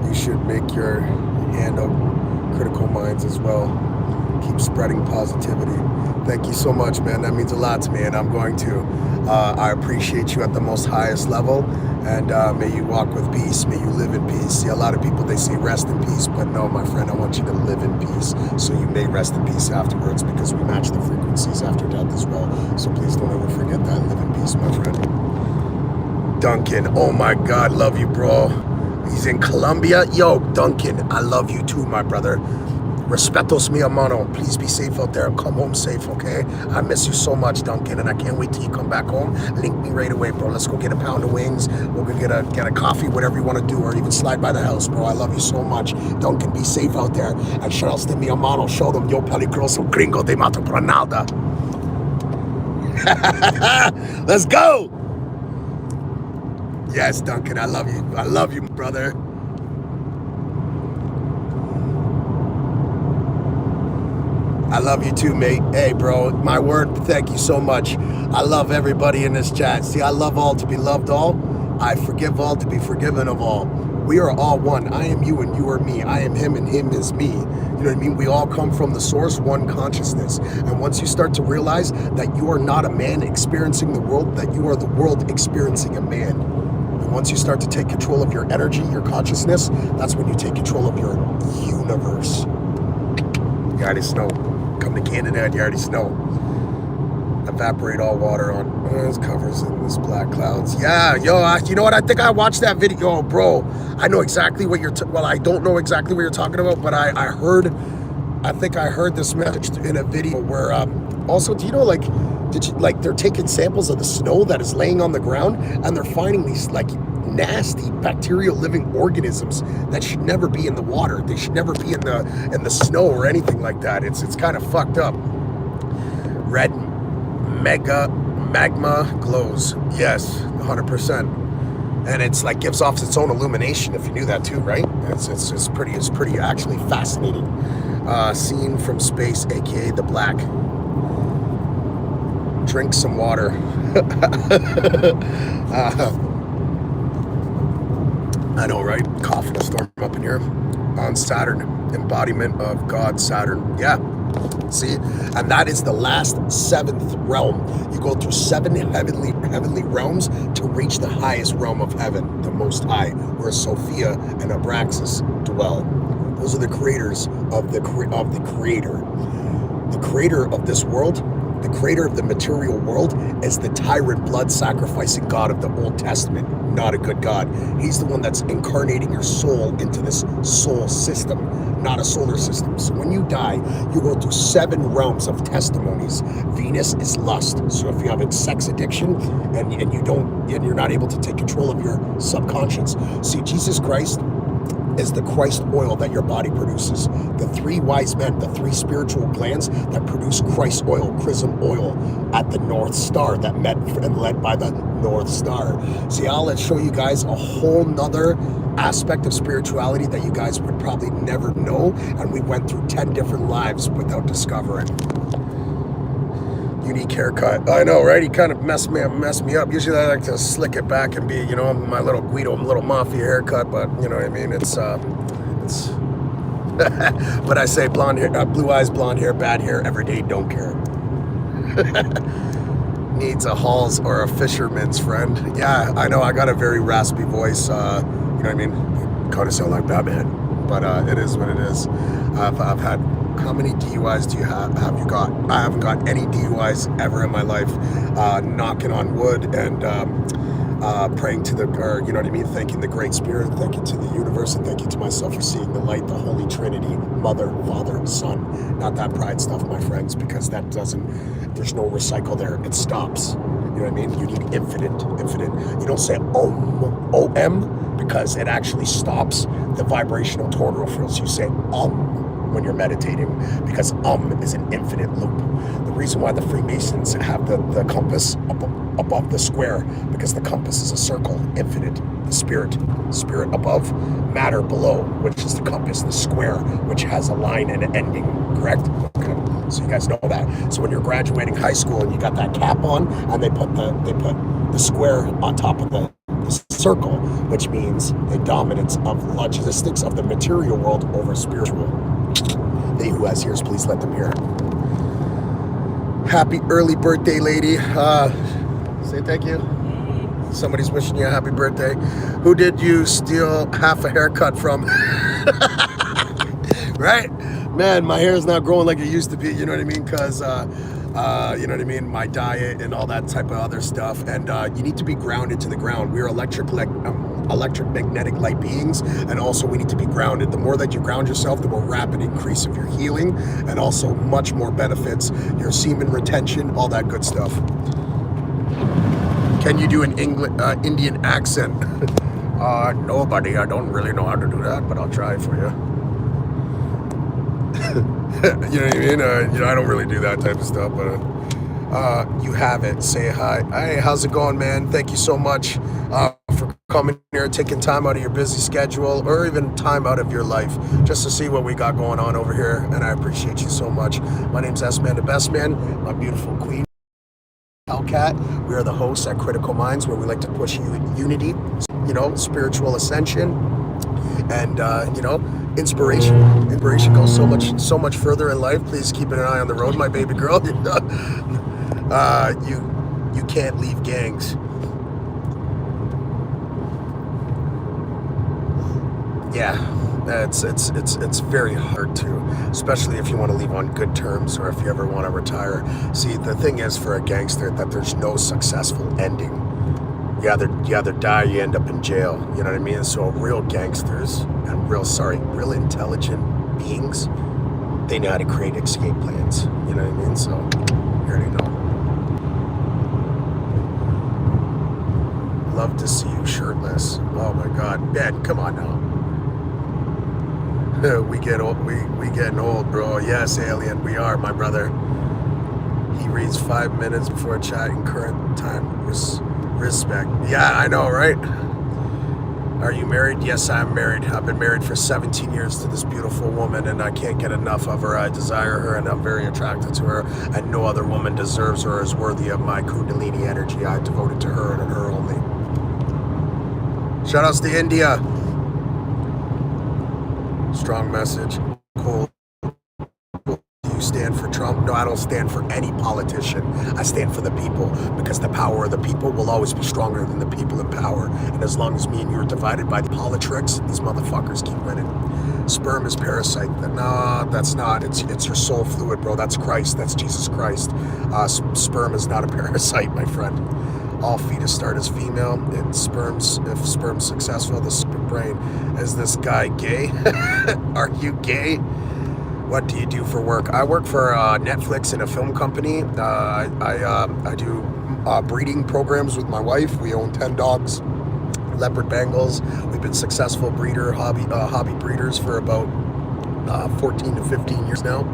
You should make your hand up critical minds as well. Keep spreading positivity. Thank you so much, man. That means a lot to me, and I'm going to. I appreciate you at the most highest level, and may you walk with peace. May you live in peace. See, a lot of people, they say rest in peace, but no, my friend, I want you to live in peace, so you may rest in peace afterwards, because we match the frequencies after death as well. So please don't ever forget that. Live in peace, my friend. Duncan, oh my God, love you, bro. He's in Colombia. Yo, Duncan, I love you too, my brother. Respetos mi hermano. Please be safe out there and come home safe, okay? I miss you so much, Duncan, and I can't wait till you come back home. Link me right away, bro. Let's go get a pound of wings. We'll go get a coffee, whatever you want to do, or even slide by the house, bro. I love you so much. Duncan, be safe out there. And shout outs to mi hermano. Show them, yo peligroso gringo, te mato por nada. Let's go! Yes, Duncan, I love you. I love you, brother. I love you too, mate. Hey, bro, my word, thank you so much. I love everybody in this chat. See, I love all to be loved all. I forgive all to be forgiven of all. We are all one. I am you and you are me. I am him and him is me. You know what I mean? We all come from the source, one consciousness. And once you start to realize that you are not a man experiencing the world, that you are the world experiencing a man. And once you start to take control of your energy, your consciousness, that's when you take control of your universe. You already know. Come to Canada and you already know. Evaporate all water on Earth covers in this black clouds. Yeah, yo, you know what? I think I watched that video, bro. I know exactly what you're. Well, I don't know exactly what you're talking about, but I think I heard this message in a video where. Also, do you know, they're taking samples of the snow that is laying on the ground, and they're finding these nasty bacterial living organisms that should never be in the water. They should never be in the snow or anything like that. It's kind of fucked up. Red magma glows. Yes, 100%. And it's gives off its own illumination. If you knew that too, right? It's pretty actually fascinating. Seen from space, aka the black. Drink some water. I know, right? Coughing a storm up in here on Saturn, embodiment of God, Saturn. Yeah. See, and that is the last 7th realm. You go through 7 heavenly realms to reach the highest realm of heaven, the Most High, where Sophia and Abraxas dwell. Those are the creators of the creator. The creator of this world, the creator of the material world, is the tyrant, blood-sacrificing God of the Old Testament, not a good God. He's the one that's incarnating your soul into this soul system, not a solar system. So when you die, you go through 7 realms of testimonies. Venus is lust. So if you have a sex addiction and you're not able to take control of your subconscious. See, Jesus Christ is the Christ oil that your body produces. The 3 wise men, the 3 spiritual glands that produce Christ oil, chrism oil, at the North Star, that met and led by the North Star. See, I'll show you guys a whole nother aspect of spirituality that you guys would probably never know, and we went through 10 different lives without discovering. Unique haircut. I know, right? He kind of messed me up. Usually I like to slick it back and be, you know, my little Guido, little mafia haircut, but you know what I mean? It's but I say blonde hair, blue eyes, blonde hair, bad hair, every day, don't care. Needs a Halls or a fisherman's friend. Yeah, I know, I got a very raspy voice, you know what I mean? Kind of sound like Batman, but it is what it is. I've had, how many DUIs do you have you got? I haven't got any DUIs ever in my life. Knocking on wood and praying to the, or you know what I mean, thanking the Great Spirit, thank you to the universe, and thank you to myself for seeing the light, the Holy Trinity, Mother, Father, Son. Not that pride stuff, my friends, because that doesn't, there's no recycle there. It stops. You know what I mean? You need infinite. You don't say OM, because it actually stops the vibrational tonal fields. You say when you're meditating, because is an infinite loop. The reason why the Freemasons have the compass above the square, because the compass is a circle, infinite. The spirit above, matter below, which is the compass, the square, which has a line and an ending, correct? Okay. So you guys know that. So when you're graduating high school and you got that cap on, and they put the square on top of the circle, which means the dominance of logistics of the material world over spiritual. They who has ears, please let them hear. Happy early birthday, lady. Say thank you. Somebody's wishing you a happy birthday. Who did you steal half a haircut from? Right? Man, my hair is not growing like it used to be, you know what I mean? Because, you know what I mean? My diet and all that type of other stuff. And you need to be grounded to the ground. We are electromagnetic light beings, and also we need to be grounded. The more that you ground yourself, the more rapid increase of your healing, and also much more benefits, your semen retention, all that good stuff. Can you do an Indian accent? No, buddy, I don't really know how to do that, but I'll try it for you. You know what I mean? You know, I don't really do that type of stuff, but you have it. Say hi. Hey, how's it going, man? Thank you so much for coming here, taking time out of your busy schedule, or even time out of your life, just to see what we got going on over here, and I appreciate you so much. My name's SManDaBestMan, my beautiful queen, SaraHellCat. We are the hosts at Critical Minds, where we like to push unity, you know, spiritual ascension, and you know, inspiration. Inspiration goes so much further in life. Please keep an eye on the road, my baby girl. You can't leave gangs. Yeah, it's very hard to, especially if you want to leave on good terms, or if you ever want to retire. See, the thing is for a gangster that there's no successful ending. You either die, you end up in jail. You know what I mean? So real gangsters and real intelligent beings, they know how to create escape plans. You know what I mean? So you already know. Love to see you shirtless. Oh my God, Ben, come on now. We get old. We getting old, bro. Yes, alien, we are, my brother. He reads 5 minutes before chatting current time. Respect. Yeah, I know, right? Are you married? Yes, I'm married. I've been married for 17 years to this beautiful woman, and I can't get enough of her. I desire her, and I'm very attracted to her, and no other woman deserves her or is worthy of my Kundalini energy. I devote it to her and her only. Shout outs to India. Strong message. Cool. You stand for Trump? No, I don't stand for any politician. I stand for the people, because the power of the people will always be stronger than the people in power. And as long as me and you are divided by the politics, these motherfuckers keep winning. Sperm is parasite. No, that's not. It's your soul fluid, bro. That's Christ. That's Jesus Christ. Sperm is not a parasite, my friend. All fetus start as female, and sperms, if sperm's successful, the brain. Is this guy gay? Are you gay? What do you do for work? I work for Netflix in a film company. I do breeding programs with my wife. We own 10 dogs, leopard Bengals. We've been successful hobby breeders for about 14 to 15 years now.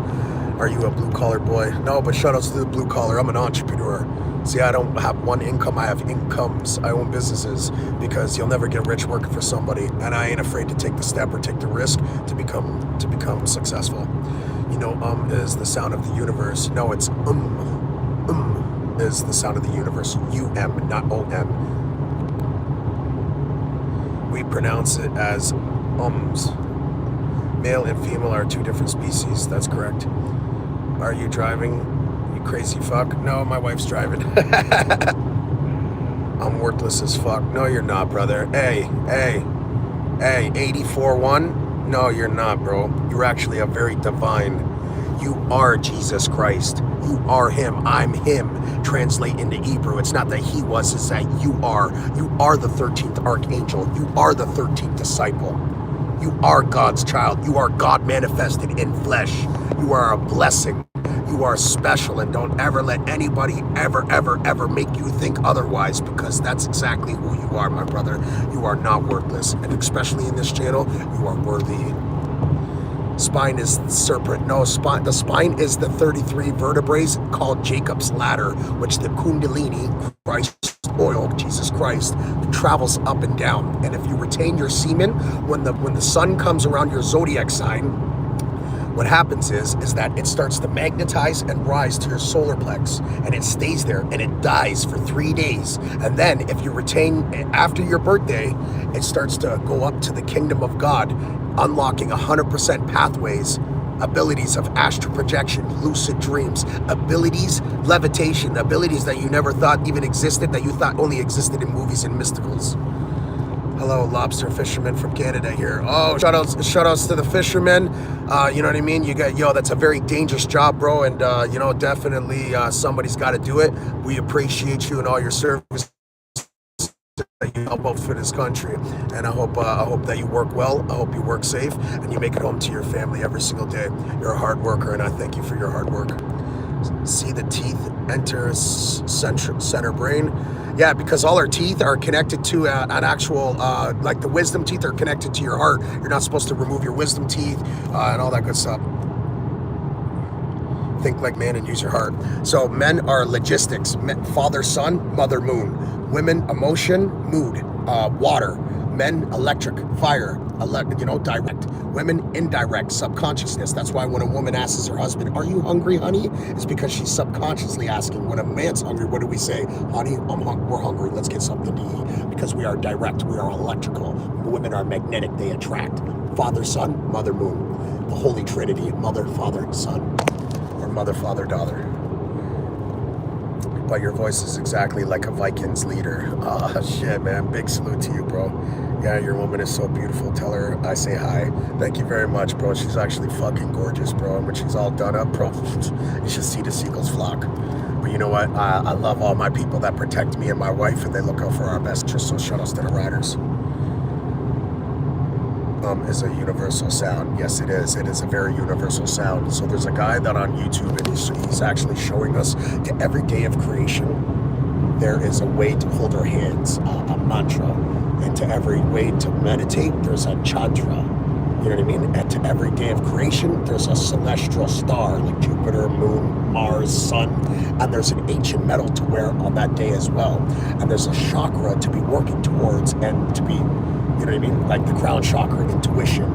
Are you a blue collar boy? No, but shout outs to the blue collar. I'm an entrepreneur. See, I don't have one income, I have incomes. I own businesses, because you'll never get rich working for somebody, and I ain't afraid to take the step or take the risk to become successful. You know, is the sound of the universe. No, it's is the sound of the universe. U-M, not O-M. We pronounce it as ums. Male and female are two different species. That's correct. Are you driving? Crazy fuck? No, my wife's driving. I'm worthless as fuck. No, you're not, brother. Hey, 84-1? No, you're not, bro. You're actually a very divine. You are Jesus Christ. You are him. I'm him. Translate into Hebrew. It's not that he was, it's that you are. You are the 13th archangel. You are the 13th disciple. You are God's child. You are God manifested in flesh. You are a blessing. You are special, and don't ever let anybody ever make you think otherwise, because that's exactly who you are, my brother. You are not worthless, and especially in this channel, you are worthy. Spine is serpent. No, the spine is the 33 vertebrae called Jacob's ladder, which the Kundalini, Christ oil, Jesus Christ, travels up and down. And if you retain your semen, when the sun comes around your zodiac sign, what happens is that it starts to magnetize and rise to your solar plex, and it stays there, and it dies for 3 days. And then if you retain after your birthday, it starts to go up to the kingdom of God, unlocking 100% pathways, abilities of astral projection, lucid dreams, abilities, levitation, abilities that you never thought even existed, that you thought only existed in movies and mysticals. Hello, lobster fisherman from Canada here. Oh, shout outs to the fishermen. You know what I mean? That's a very dangerous job, bro. And definitely somebody's got to do it. We appreciate you and all your service that you help out for this country. And I hope that you work well. I hope you work safe and you make it home to your family every single day. You're a hard worker, and I thank you for your hard work. See the teeth enter center brain. Yeah, because all our teeth are connected to an actual, like the wisdom teeth are connected to your heart. You're not supposed to remove your wisdom teeth and all that good stuff. Think like man and use your heart. So men are logistics, father, sun, mother, moon. Women, emotion, mood, water. Men, electric, fire, direct. Women, indirect, subconsciousness. That's why when a woman asks her husband, "Are you hungry, honey?" it's because she's subconsciously asking. When a man's hungry, what do we say? "Honey, we're hungry. Let's get something to eat." Because we are direct. We are electrical. Women are magnetic. They attract. Father, son, mother, moon. The Holy Trinity. Mother, father, son. Or mother, father, daughter. But your voice is exactly like a Vikings leader. Shit, man. Big salute to you, bro. Yeah, your woman is so beautiful. Tell her I say hi. Thank you very much, bro. She's actually fucking gorgeous, bro. And when she's all done up, bro, you should see the seagulls flock. But you know what? I love all my people that protect me and my wife, and they look out for our best interests. So shout outs to the riders. Is a universal sound. Yes, it is. It is a very universal sound. So there's a guy that on YouTube, and he's actually showing us to every day of creation, there is a way to hold our hands, a mantra. And to every way to meditate, there's a chandra. You know what I mean? And to every day of creation, there's a celestial star like Jupiter, Moon, Mars, Sun, and there's an ancient metal to wear on that day as well. And there's a chakra to be working towards and to be You know what I mean? Like the crown chakra, intuition,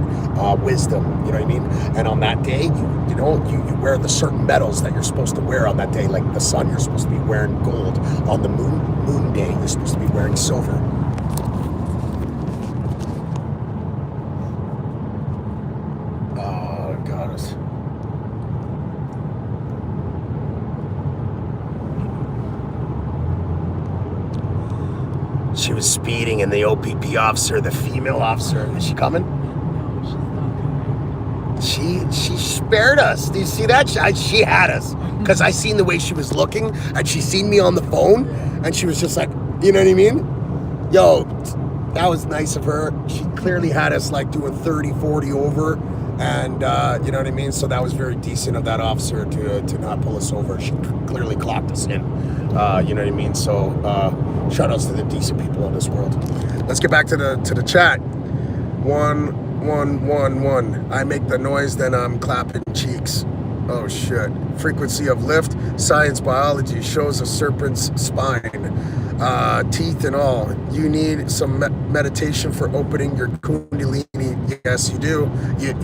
wisdom. You know what I mean? And on that day, you wear the certain metals that you're supposed to wear on that day. Like the sun, you're supposed to be wearing gold. On the moon day, you're supposed to be wearing silver. Goddess. She was speeding, and the OPP officer, the female officer, is she coming? No, she's not coming. She spared us. Do you see that? She had us, because I seen the way she was looking, and she seen me on the phone, and she was just like, you know what I mean? Yo, that was nice of her. She clearly had us like doing 30, 40 over, and you know what I mean? So that was very decent of that officer to not pull us over. She clearly clocked us in. You know what I mean? So shout outs to the decent people in this world. Let's get back to the chat. 111. I make the noise, then I'm clapping cheeks. Oh shit. Frequency of lift. Science biology shows a serpent's spine. Teeth and all. You need some meditation for opening your kundalini. Yes, you do. You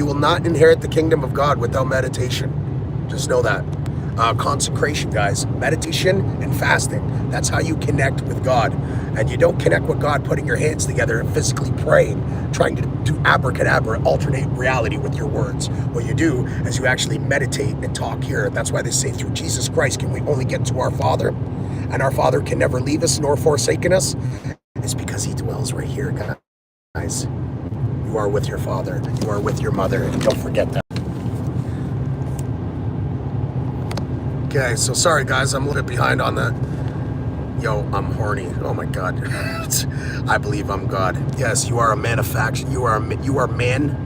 will not inherit the kingdom of God without meditation. Just know that. Consecration, guys. Meditation and fasting. That's how you connect with God. And you don't connect with God putting your hands together and physically praying, trying to do abracadabra, alternate reality with your words. What you do is you actually meditate and talk here. That's why they say through Jesus Christ can we only get to our Father. And our Father can never leave us nor forsaken us. It's because he dwells right here, guys. You are with your father. You are with your mother. And don't forget that. Okay, so sorry guys, I'm a little bit behind on that. Yo, I'm horny. Oh my God. I believe I'm God. Yes, you are a manufacturer. You are man.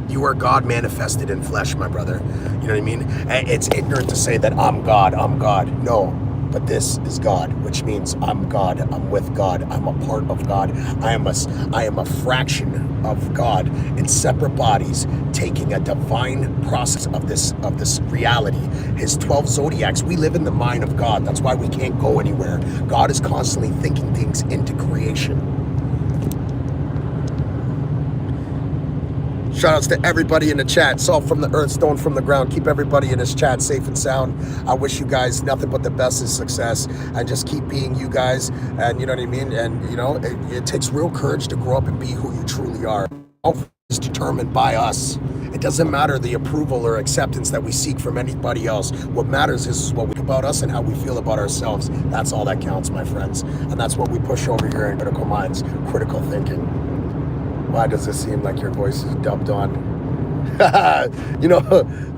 You are God manifested in flesh, my brother. You know what I mean? It's ignorant to say that I'm God. I'm God. No. But this is God, which means I'm God. I'm with God. I'm a part of God. I am a fraction of God in separate bodies, taking a divine process of this reality. His 12 zodiacs. We live in the mind of God. That's why we can't go anywhere. God is constantly thinking things into creation. Shoutouts to everybody in the chat. Salt from the earth, stone from the ground. Keep everybody in this chat safe and sound. I wish you guys nothing but the best of success, and just keep being you guys. And you know what I mean? And you know, it takes real courage to grow up and be who you truly are. All is determined by us. It doesn't matter the approval or acceptance that we seek from anybody else. What matters is what we think about us and how we feel about ourselves. That's all that counts, my friends. And that's what we push over here in Critical Minds, critical thinking. Why does it seem like your voice is dubbed on? You know,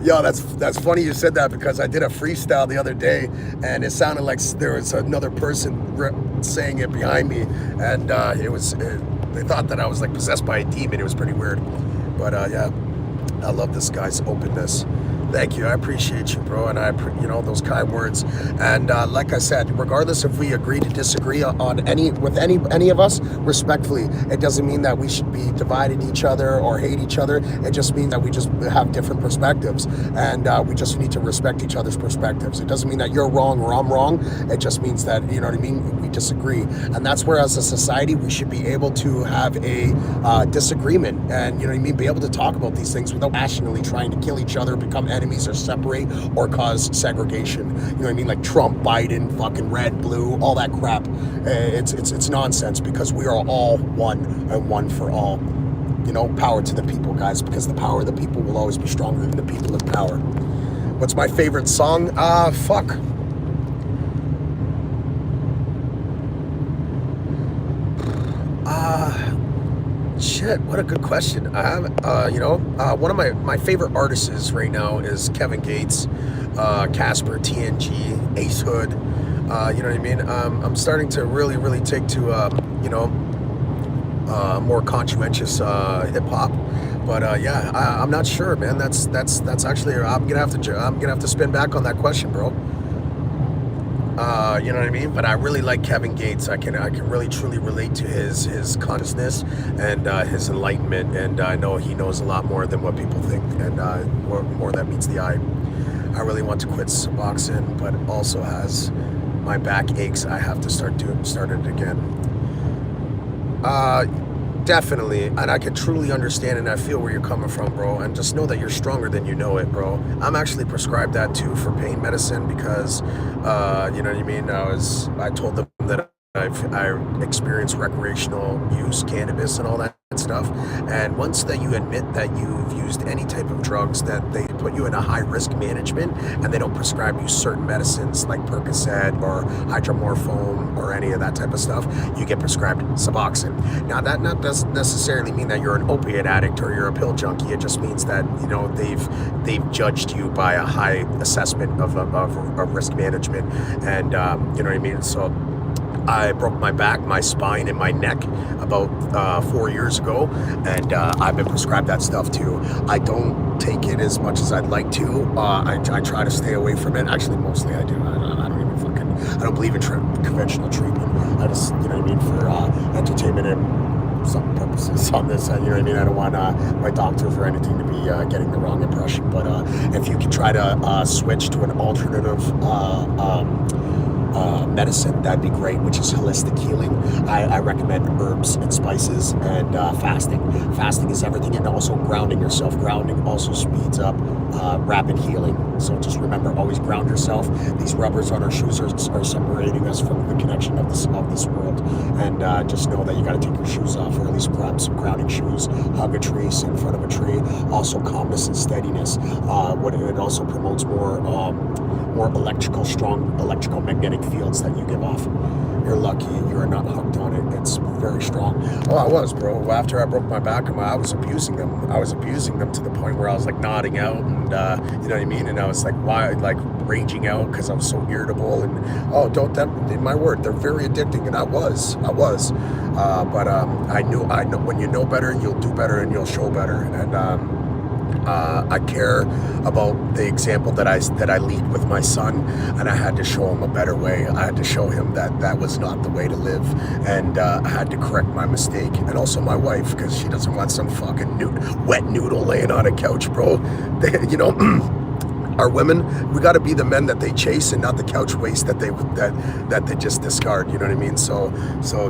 yo, that's funny you said that, because I did a freestyle the other day and it sounded like there was another person saying it behind me, and they thought that I was like possessed by a demon. It was pretty weird, but yeah, I love this guy's openness. Thank you. I appreciate you, bro, and those kind words. And like I said, regardless if we agree to disagree on any of us, respectfully, it doesn't mean that we should be divided each other or hate each other. It just means that we just have different perspectives, and we just need to respect each other's perspectives. It doesn't mean that you're wrong or I'm wrong. It just means that, you know what I mean, we disagree, and that's where, as a society, we should be able to have a disagreement, and you know what I mean, be able to talk about these things without passionately trying to kill each other, become enemies, or separate, or cause segregation. You know what I mean? Like Trump, Biden, fucking red, blue, all that crap. It's nonsense, because we are all one, and one for all. You know, power to the people, guys, because the power of the people will always be stronger than the people in power. What's my favorite song? Fuck. Shit, what a good question. I have, one of my favorite artists right now is Kevin Gates, Casper, TNG, Ace Hood. You know what I mean? I'm starting to really take to, more conscientious hip hop. But yeah, I'm not sure, man. That's actually, I'm gonna have to spin back on that question, bro. You know what I mean? But I really like Kevin Gates. I can really truly relate to his consciousness and his enlightenment, and I know he knows a lot more than what people think, and more that meets the eye. I really want to quit boxing, but also as my back aches, I have to start it again. Definitely, and I can truly understand and I feel where you're coming from, bro. And just know that you're stronger than you know it, bro. I'm actually prescribed that too for pain medicine because, you know what I mean. I told them that I experienced recreational use cannabis and all that stuff. And once that you admit that you've used any type of drugs, that they put you in a high risk management and they don't prescribe you certain medicines like Percocet or hydromorphone or any of that type of stuff. You get prescribed Suboxone. Now that not doesn't necessarily mean that you're an opiate addict or you're a pill junkie. It just means that they've judged you by a high assessment of risk management, and you know what I mean. So I broke my back, my spine, and my neck about 4 years ago, and I've been prescribed that stuff too. I don't take it as much as I'd like to. I try to stay away from it. Actually, mostly I do. I don't even I don't believe in conventional treatment. I just, you know what I mean, for entertainment and some purposes on this. You know what I mean? I don't want my doctors or anything to be getting the wrong impression. But if you can try to switch to an alternative medicine, that'd be great, which is holistic healing. I recommend herbs and spices and fasting. Fasting is everything, and also grounding yourself. Grounding also speeds up rapid healing. So just remember, always ground yourself. These rubbers on our shoes are separating us from the connection of this world. And just know that you got to take your shoes off, or at least grab some grounding shoes. Hug a tree, sit in front of a tree. Also calmness and steadiness. It also promotes more strong electrical magnetic fields that you give off. You're lucky you are not hooked on it. It's very strong. Oh, I was, bro. After I broke my back, I was abusing them. I was abusing them to the point where I was like nodding out, and you know what I mean. And I was like, why, like raging out because I was so irritable. And in my word, they're very addicting. And I was. But I know when you know better, you'll do better and you'll show better. And I care about the example that I lead with my son, and I had to show him a better way. I had to show him that was not the way to live, and I had to correct my mistake. And also my wife, because she doesn't want some fucking wet noodle laying on a couch, bro. You know, our women, we got to be the men that they chase and not the couch waste that they just discard. You know what I mean? So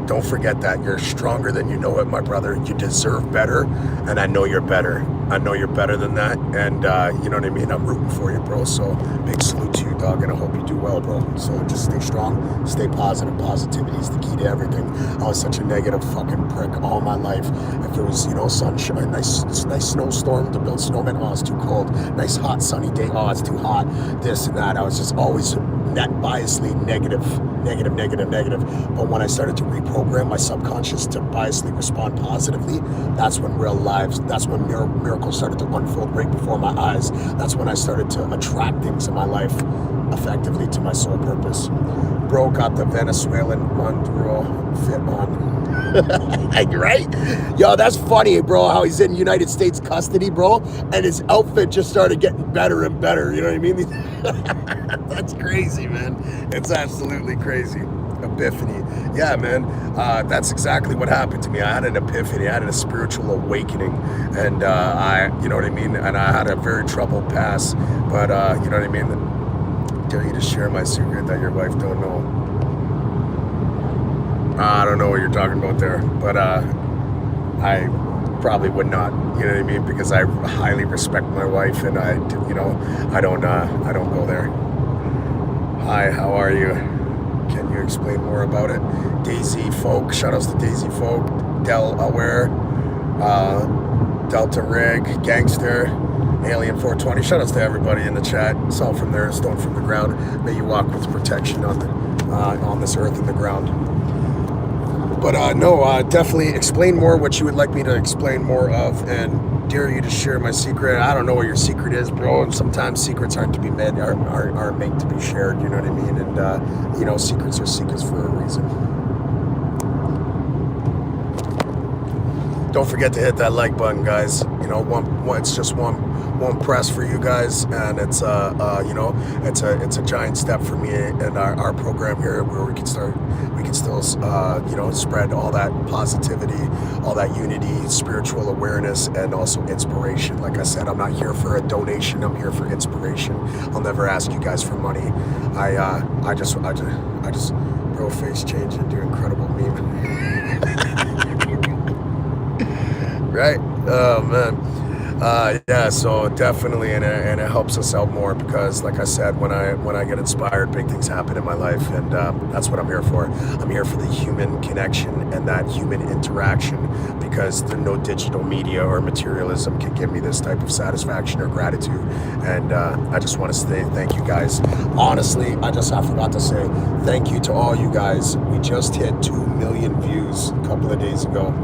don't forget that you're stronger than you know it, my brother. You deserve better, and I know you're better. I know you're better than that, and you know what I mean? I'm rooting for you, bro. So big salute to you, dog, and I hope you do well, bro. So just stay strong, stay positive. Positivity is the key to everything. I was such a negative fucking prick all my life. If it was, you know, sunshine, nice snowstorm to build snowmen, oh, it's too cold. Nice hot sunny day, oh, it's too hot. This and that. I was just always net biasly negative. But when I started to reprogram my subconscious to biasly respond positively, that's when miracles started to unfold right before my eyes. That's when I started to attract things in my life effectively to my sole purpose. Bro got the Venezuelan Maduro fit on. Right? Yo, that's funny, bro, how he's in United States custody, bro, and his outfit just started getting better and better. You know what I mean? That's crazy, man. It's absolutely crazy. Epiphany. Yeah, man. That's exactly what happened to me. I had an epiphany. I had a spiritual awakening, and you know what I mean? And I had a very troubled past, but you know what I mean? Dare you to share my secret that your wife don't know? I don't know what you're talking about there, but I probably would not. You know what I mean? Because I highly respect my wife, and I don't go there. Hi, how are you? Can you explain more about it? Daisy Folk, shoutouts to Daisy Folk, Delaware, Delta Rig, Gangster, Alien 420. Shoutouts to everybody in the chat. Salt from there, stone from the ground. May you walk with protection on this earth and the ground. But definitely explain more what you would like me to explain more of, and dare you to share my secret. I don't know what your secret is, bro. And sometimes secrets aren't to be made, are meant to be shared. You know what I mean? And you know, secrets are secrets for a reason. Don't forget to hit that like button, guys. You know, it's just one press for you guys, and it's you know, it's a giant step for me and our program here, where we can still you know, spread all that positivity, all that unity, spiritual awareness, and also inspiration. Like I said, I'm not here for a donation. I'm here for inspiration. I'll never ask you guys for money. I just bro, face change and do incredible meme. right? Oh man. Yeah, so definitely, and it helps us out more because, like I said, when I get inspired, big things happen in my life, and that's what I'm here for. I'm here for the human connection and that human interaction, because there no digital media or materialism can give me this type of satisfaction or gratitude. And I just want to say thank you guys. Honestly, I forgot to say thank you to all you guys. We just hit 2 million views a couple of days ago.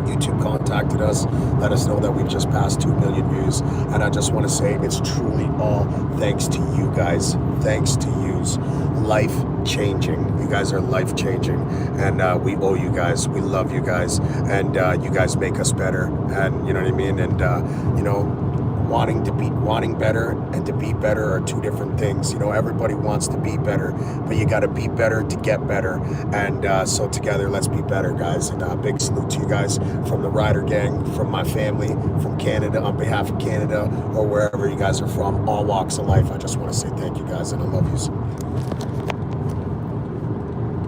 YouTube contacted us, let us know that we've just passed 2 million views, and I just want to say it's truly all thanks to you guys. Thanks to yous. Life changing. You guys are life changing, and we owe you guys. We love you guys, and you guys make us better. And you know what I mean. And you know, wanting better and to be better are two different things. You know, everybody wants to be better, but you got to be better to get better. And so together, let's be better, guys. And big salute to you guys from the Rider Gang, from my family, from Canada, on behalf of Canada, or wherever you guys are from, all walks of life. I just want to say thank you, guys, and I love you.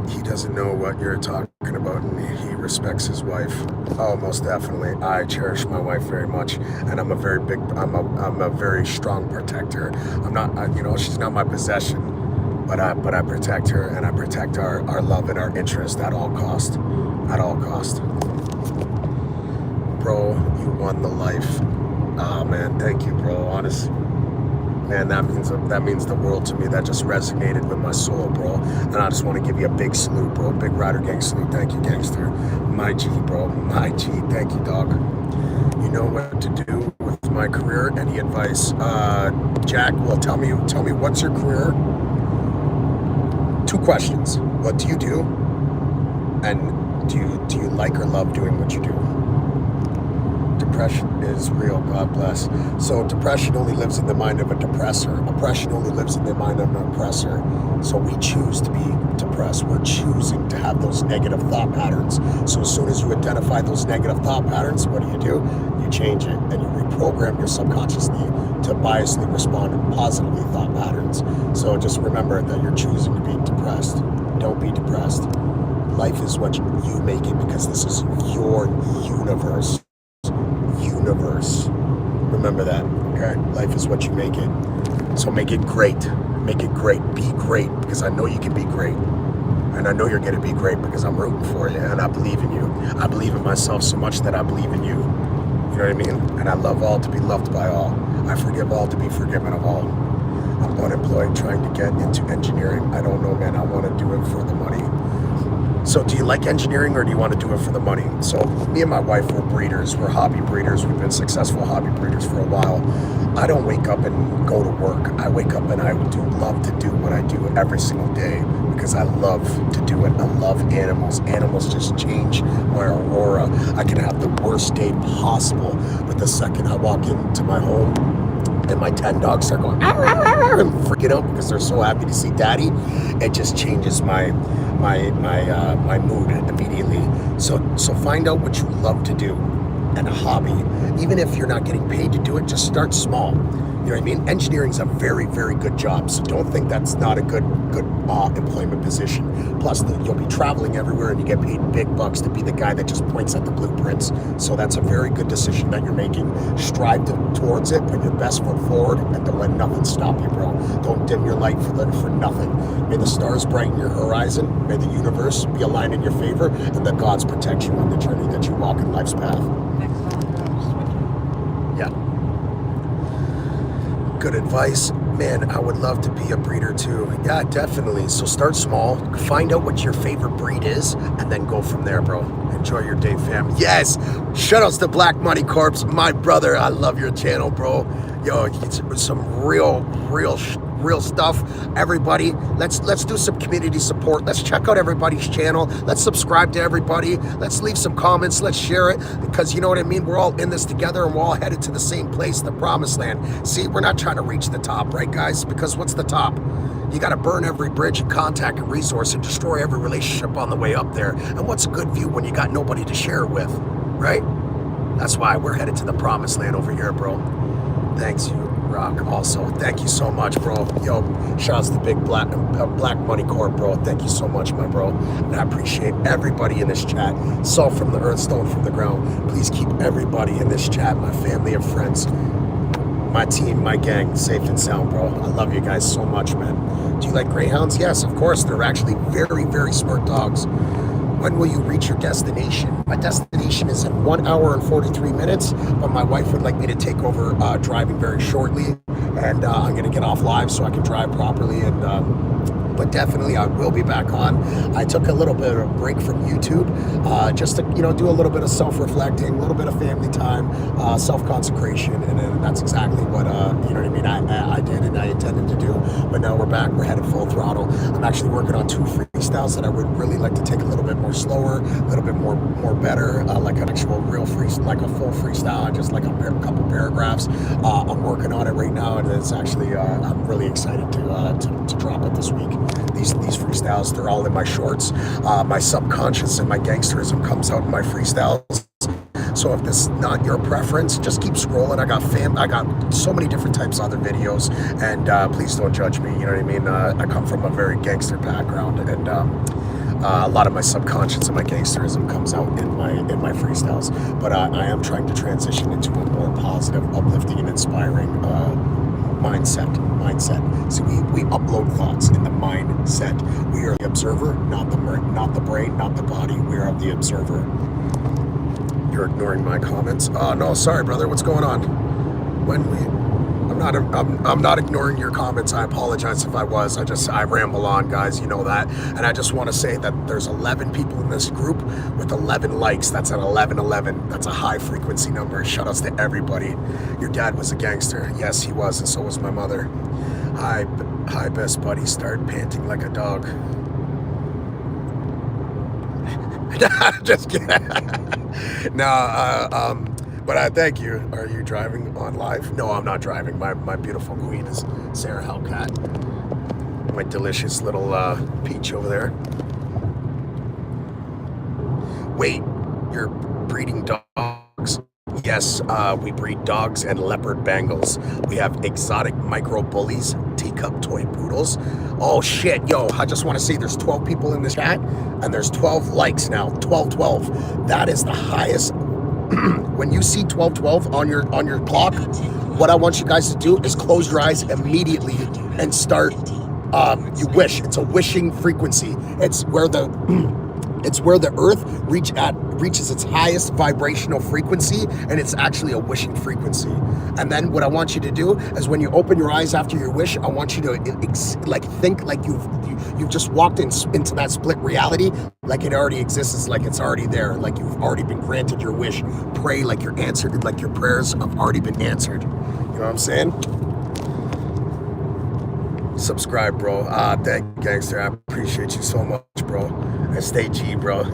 He doesn't know what you're talking about, and he respects his wife. Oh, most definitely. I cherish my wife very much, and I'm a very strong protector. I'm not, you know, she's not my possession, but I protect her, and I protect our love and our interest at all cost. At all cost. Bro, you won the life. Oh man, thank you, bro. Honestly. Man, that means the world to me. That just resonated with my soul, bro. And I just want to give you a big salute, bro. Big Rider Gang salute. Thank you, gangster. My G, bro. My G. Thank you, dog. You know what to do with my career? Any advice? Jack, well, tell me what's your career? 2 questions. What do you do? And do you like or love doing what you do? Depression is real, God bless. So depression only lives in the mind of a depressor. Oppression only lives in the mind of an oppressor. So we choose to be depressed. We're choosing to have those negative thought patterns. So as soon as you identify those negative thought patterns, what do? You change it, and you reprogram your subconsciously to biasly respond to positively thought patterns. So just remember that you're choosing to be depressed. Don't be depressed. Life is what you make it, because this is your universe. Remember that, okay? Life is what you make it. So make it great. Make it great. Be great, because I know you can be great. And I know you're going to be great because I'm rooting for you, and I believe in you. I believe in myself so much that I believe in you. You know what I mean? And I love all to be loved by all. I forgive all to be forgiven of all. I'm unemployed trying to get into engineering. I don't know, man. I want to do it for the money. So do you like engineering, or do you want to do it for the money? So me and my wife, we're breeders. We're hobby breeders. We've been successful hobby breeders for a while. I don't wake up and go to work. I wake up and I love to do what I do every single day, because I love to do it. I love animals. Animals just change my aurora. I can have the worst day possible, but the second I walk into my home and my 10 dogs start going and freaking out because they're so happy to see daddy, it just changes my mood immediately. So find out what you love to do, and a hobby. Even if you're not getting paid to do it, just start small. You know what I mean? Engineering's a very, very good job, so don't think that's not a good employment position. Plus, you'll be traveling everywhere, and you get paid big bucks to be the guy that just points at the blueprints. So that's a very good decision that you're making. Strive towards it, put your best foot forward, and don't let nothing stop you, bro. Don't dim your light for nothing. May the stars brighten your horizon. May the universe be aligned in your favor, and the gods protect you on the journey that you walk in life's path. Yeah. Good advice. Man, I would love to be a breeder too. Yeah, definitely. So start small, find out what your favorite breed is, and then go from there, bro. Enjoy your day, fam. Yes! Shoutouts to Black Money Corpse, my brother. I love your channel, bro. Yo, it's some real stuff. Everybody, let's do some community support. Let's check out everybody's channel. Let's subscribe to everybody. Let's leave some comments. Let's share it, because you know what I mean? We're all in this together, and we're all headed to the same place, the promised land. See, we're not trying to reach the top, right, guys? Because what's the top? You got to burn every bridge and contact and resource and destroy every relationship on the way up there. And what's a good view when you got nobody to share it with, right? That's why we're headed to the promised land over here, bro. Thanks, you. rock. Also, thank you so much, bro. Yo, shout out to the Big Black Money Corp, bro. Thank you so much, my bro. And I appreciate everybody in this chat. Salt from the earth, stone from the ground. Please keep everybody in this chat, my family and friends, my team, my gang, safe and sound, bro. I love you guys so much, man. Do you like greyhounds? Yes, of course. They're actually very, very smart dogs. When will you reach your destination? My destination is in 1 hour and 43 minutes, but my wife would like me to take over driving very shortly, and I'm gonna get off live so I can drive properly. And but definitely I will be back on. I took a little bit of a break from YouTube, just to do a little bit of self-reflecting, a little bit of family time, self-consecration, and that's exactly what you know what I mean. I did and I intended to do. But now we're back. We're headed full throttle. I'm actually working on 2 freestyles that I would really like to take a little bit more slower, a little bit more better, like an actual real like a full freestyle, just like a couple paragraphs. I'm working on it right now, and it's actually I'm really excited to drop it this week. These freestyles, they're all in my shorts. My subconscious and my gangsterism comes out in my freestyles. So if this is not your preference, just keep scrolling. I got so many different types of other videos, and please don't judge me. You know what I mean? I come from a very gangster background, and a lot of my subconscious and my gangsterism comes out in my freestyles. But I am trying to transition into a more positive, uplifting, and inspiring mindset. So we upload thoughts in the mindset. We are the observer, not the brain, not the body. We are the observer. You're ignoring my comments. Oh no, sorry, brother. What's going on? I'm not ignoring your comments. I apologize if I was. I ramble on, guys. You know that. And I just want to say that there's 11 people in this group with 11 likes. That's an 1111. That's a high frequency number. Shout outs to everybody. Your dad was a gangster. Yes, he was, and so was my mother. Hi, best buddy. Start panting like a dog. Just kidding. No, but I thank you. Are you driving on live? No, I'm not driving. My beautiful queen is SaraHellCat. My delicious little peach over there. Wait, you're breeding dogs? Yes, we breed dogs and leopard Bengals. We have exotic micro bullies, teacup toy poodles. Oh shit, yo, I just want to say there's 12 people in this chat, and there's 12 likes now. 12. That is the highest. When you see 12 on your clock, what I want you guys to do is close your eyes immediately and start. You wish. It's a wishing frequency. It's where the earth reaches its highest vibrational frequency, and it's actually a wishing frequency. And then what I want you to do is when you open your eyes after your wish, I want you to think like you've just walked into that split reality, like it already exists, like it's already there, like you've already been granted your wish. Pray like you're answered, like your prayers have already been answered. You know what I'm saying? Subscribe, bro. Thank you, gangster. I appreciate you so much, bro. And stay G, bro.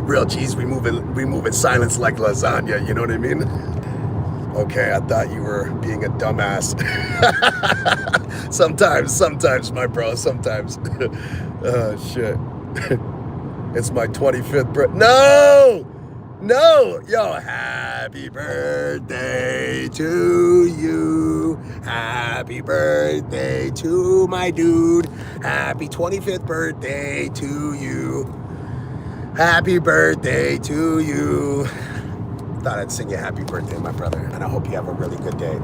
Real G's, we move in silence like lasagna. You know what I mean? Okay, I thought you were being a dumbass. Sometimes, my bro. Sometimes. Oh shit. It's my 25th birthday. No! Yo, happy birthday to you. Happy birthday to my dude. Happy 25th birthday to you. Happy birthday to you. Thought I'd sing you happy birthday, my brother, and I hope you have a really good day.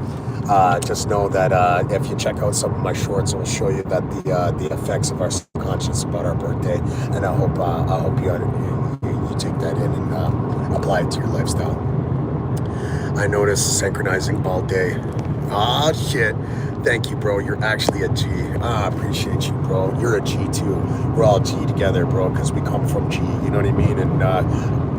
Just know that if you check out some of my shorts, it will show you that the effects of our subconscious about our birthday, and I hope you take that in and apply it to your lifestyle. I noticed synchronizing all day. Ah, shit. Thank you, bro. You're actually a G. I appreciate you, bro. You're a G too. We're all G together, bro, because we come from G. You know what I mean? And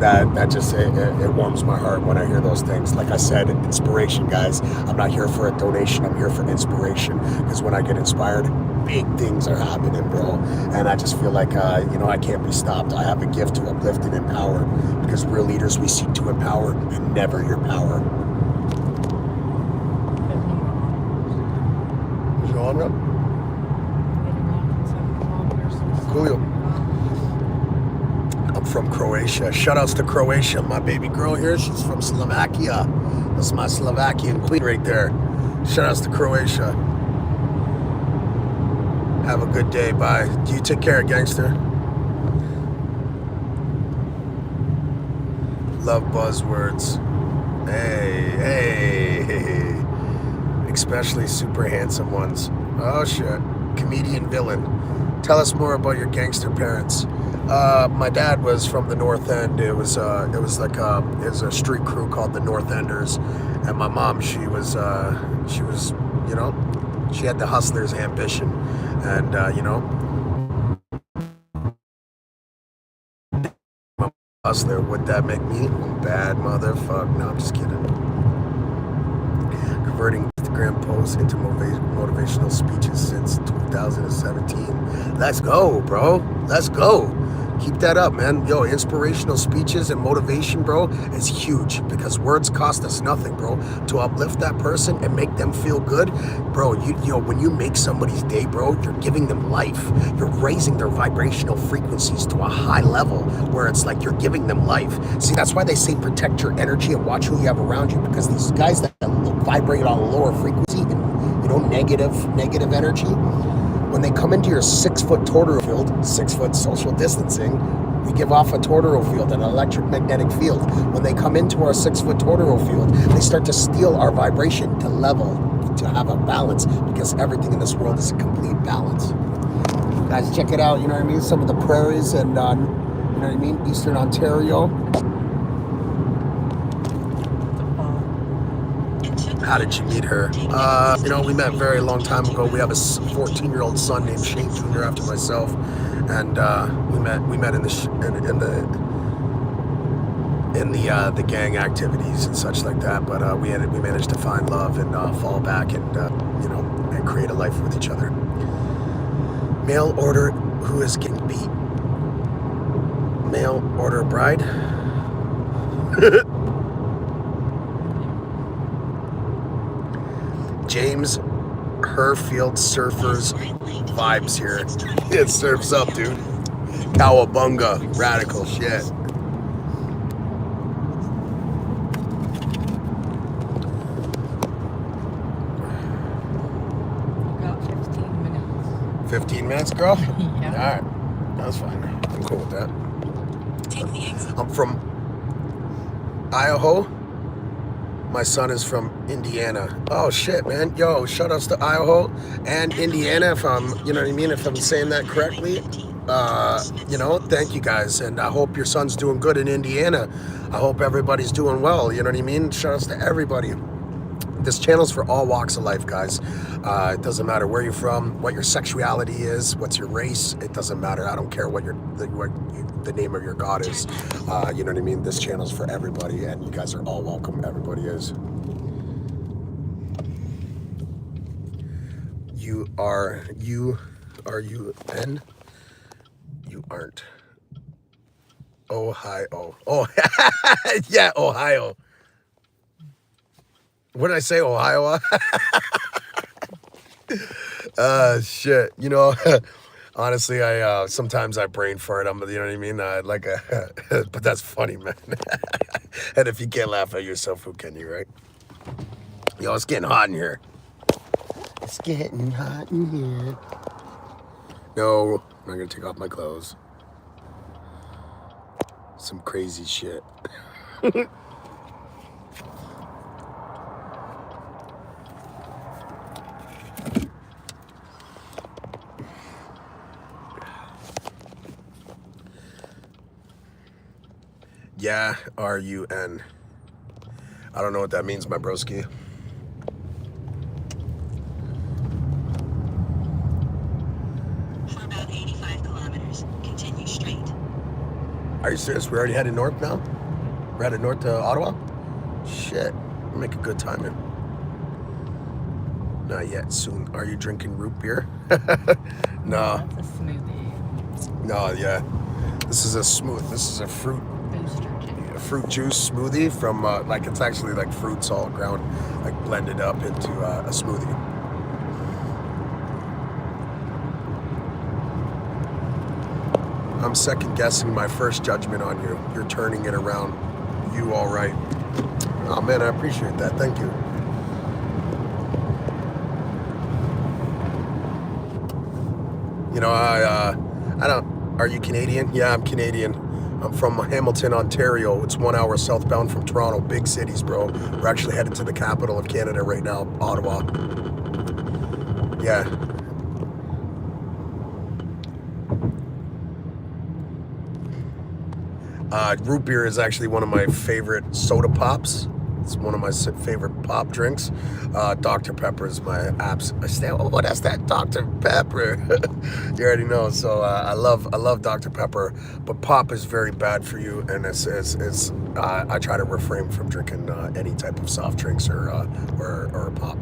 that just it warms my heart when I hear those things. Like I said, inspiration, guys. I'm not here for a donation. I'm here for inspiration, because when I get inspired, big things are happening, bro. And I just feel like I can't be stopped. I have a gift to uplift and empower, because real leaders, we seek to empower and never your power. Coolio. I'm from Croatia. Shout outs to Croatia. My baby girl here, she's from Slovakia. That's my Slovakian queen right there. Shout outs to Croatia. Have a good day. Bye. You take care, gangster. Love buzzwords. Hey. Especially super handsome ones. Oh shit. Comedian villain. Tell us more about your gangster parents. My dad was from the North End. It was a street crew called the North Enders, and my mom, she was, you know, she had the hustler's ambition, and you know, hustler. Would that make me bad motherfucker? No, I'm just kidding. Converting Instagram posts into motivational speeches since 2017. Let's go, bro. Let's go. Keep that up, man. Yo, inspirational speeches and motivation, bro, is huge because words cost us nothing, bro. To uplift that person and make them feel good, bro, when you make somebody's day, bro, you're giving them life. You're raising their vibrational frequencies to a high level where it's like you're giving them life. See, that's why they say protect your energy and watch who you have around you, because these guys that vibrate on a lower frequency and, you know, negative energy, when they come into your 6-foot toroidal field, 6-foot social distancing, we give off a toroidal field, an electromagnetic field. When they come into our 6-foot toroidal field, they start to steal our vibration to level, to have a balance, because everything in this world is a complete balance. Guys, check it out, you know what I mean? Some of the prairies and, you know what I mean? Eastern Ontario. How did you meet her? You know, we met a very long time ago. We have a 14-year-old son named Shane Jr. after myself, and we met in the gang activities and such like that. But we managed to find love and fall back and you know, and create a life with each other. Mail order who is getting beat. Mail order bride. James Herfield Surfers vibes here. It surfs up, dude. Cowabunga. Radical shit. Got 15 minutes. 15 minutes, girl? Yeah. Alright. That's fine. I'm cool with that. I'm from Idaho. My son is from Indiana. Oh shit, man. Yo, shout outs to Idaho and Indiana, if I'm, you know what I mean, if I'm saying that correctly. You know, thank you guys, and I hope your son's doing good in Indiana. I hope everybody's doing well, you know what I mean? Shout outs to everybody. This channel's for all walks of life, guys. It doesn't matter where you're from, what your sexuality is, what's your race. It doesn't matter. I don't care what the name of your god is. You know what I mean? This channel's for everybody, and you guys are all welcome. Everybody is. You aren't. Ohio. Oh, yeah, Ohio. What did I say, Ohio? Shit. You know, honestly, I sometimes I brain fart. You know what I mean? But that's funny, man. And if you can't laugh at yourself, who can you, right? Yo, it's getting hot in here. It's getting hot in here. No, I'm not gonna take off my clothes. Some crazy shit. Yeah, R-U-N. I don't know what that means, my broski. For about 85 kilometers, continue straight. Are you serious? We're already headed north now? We're headed north to Ottawa? Shit, make a good timing. Not yet, soon. Are you drinking root beer? No. That's a smoothie. No, yeah. This is a fruit juice smoothie from like, it's actually like fruits all ground, like blended up into a smoothie. I'm second guessing my first judgment on you. You're turning it around. You all right. Oh man, I appreciate that. Thank you. You know, I don't. Are you Canadian? Yeah, I'm Canadian. I'm from Hamilton, Ontario. It's 1 hour southbound from Toronto. Big cities, bro. We're actually headed to the capital of Canada right now, Ottawa. Yeah. Root beer is actually one of my favorite soda pops. It's one of my favorite pop drinks. Dr. Pepper is my apps. I say, oh, that's that Dr. Pepper. You already know. So I love Dr. Pepper, but pop is very bad for you, and I try to refrain from drinking any type of soft drinks or pop.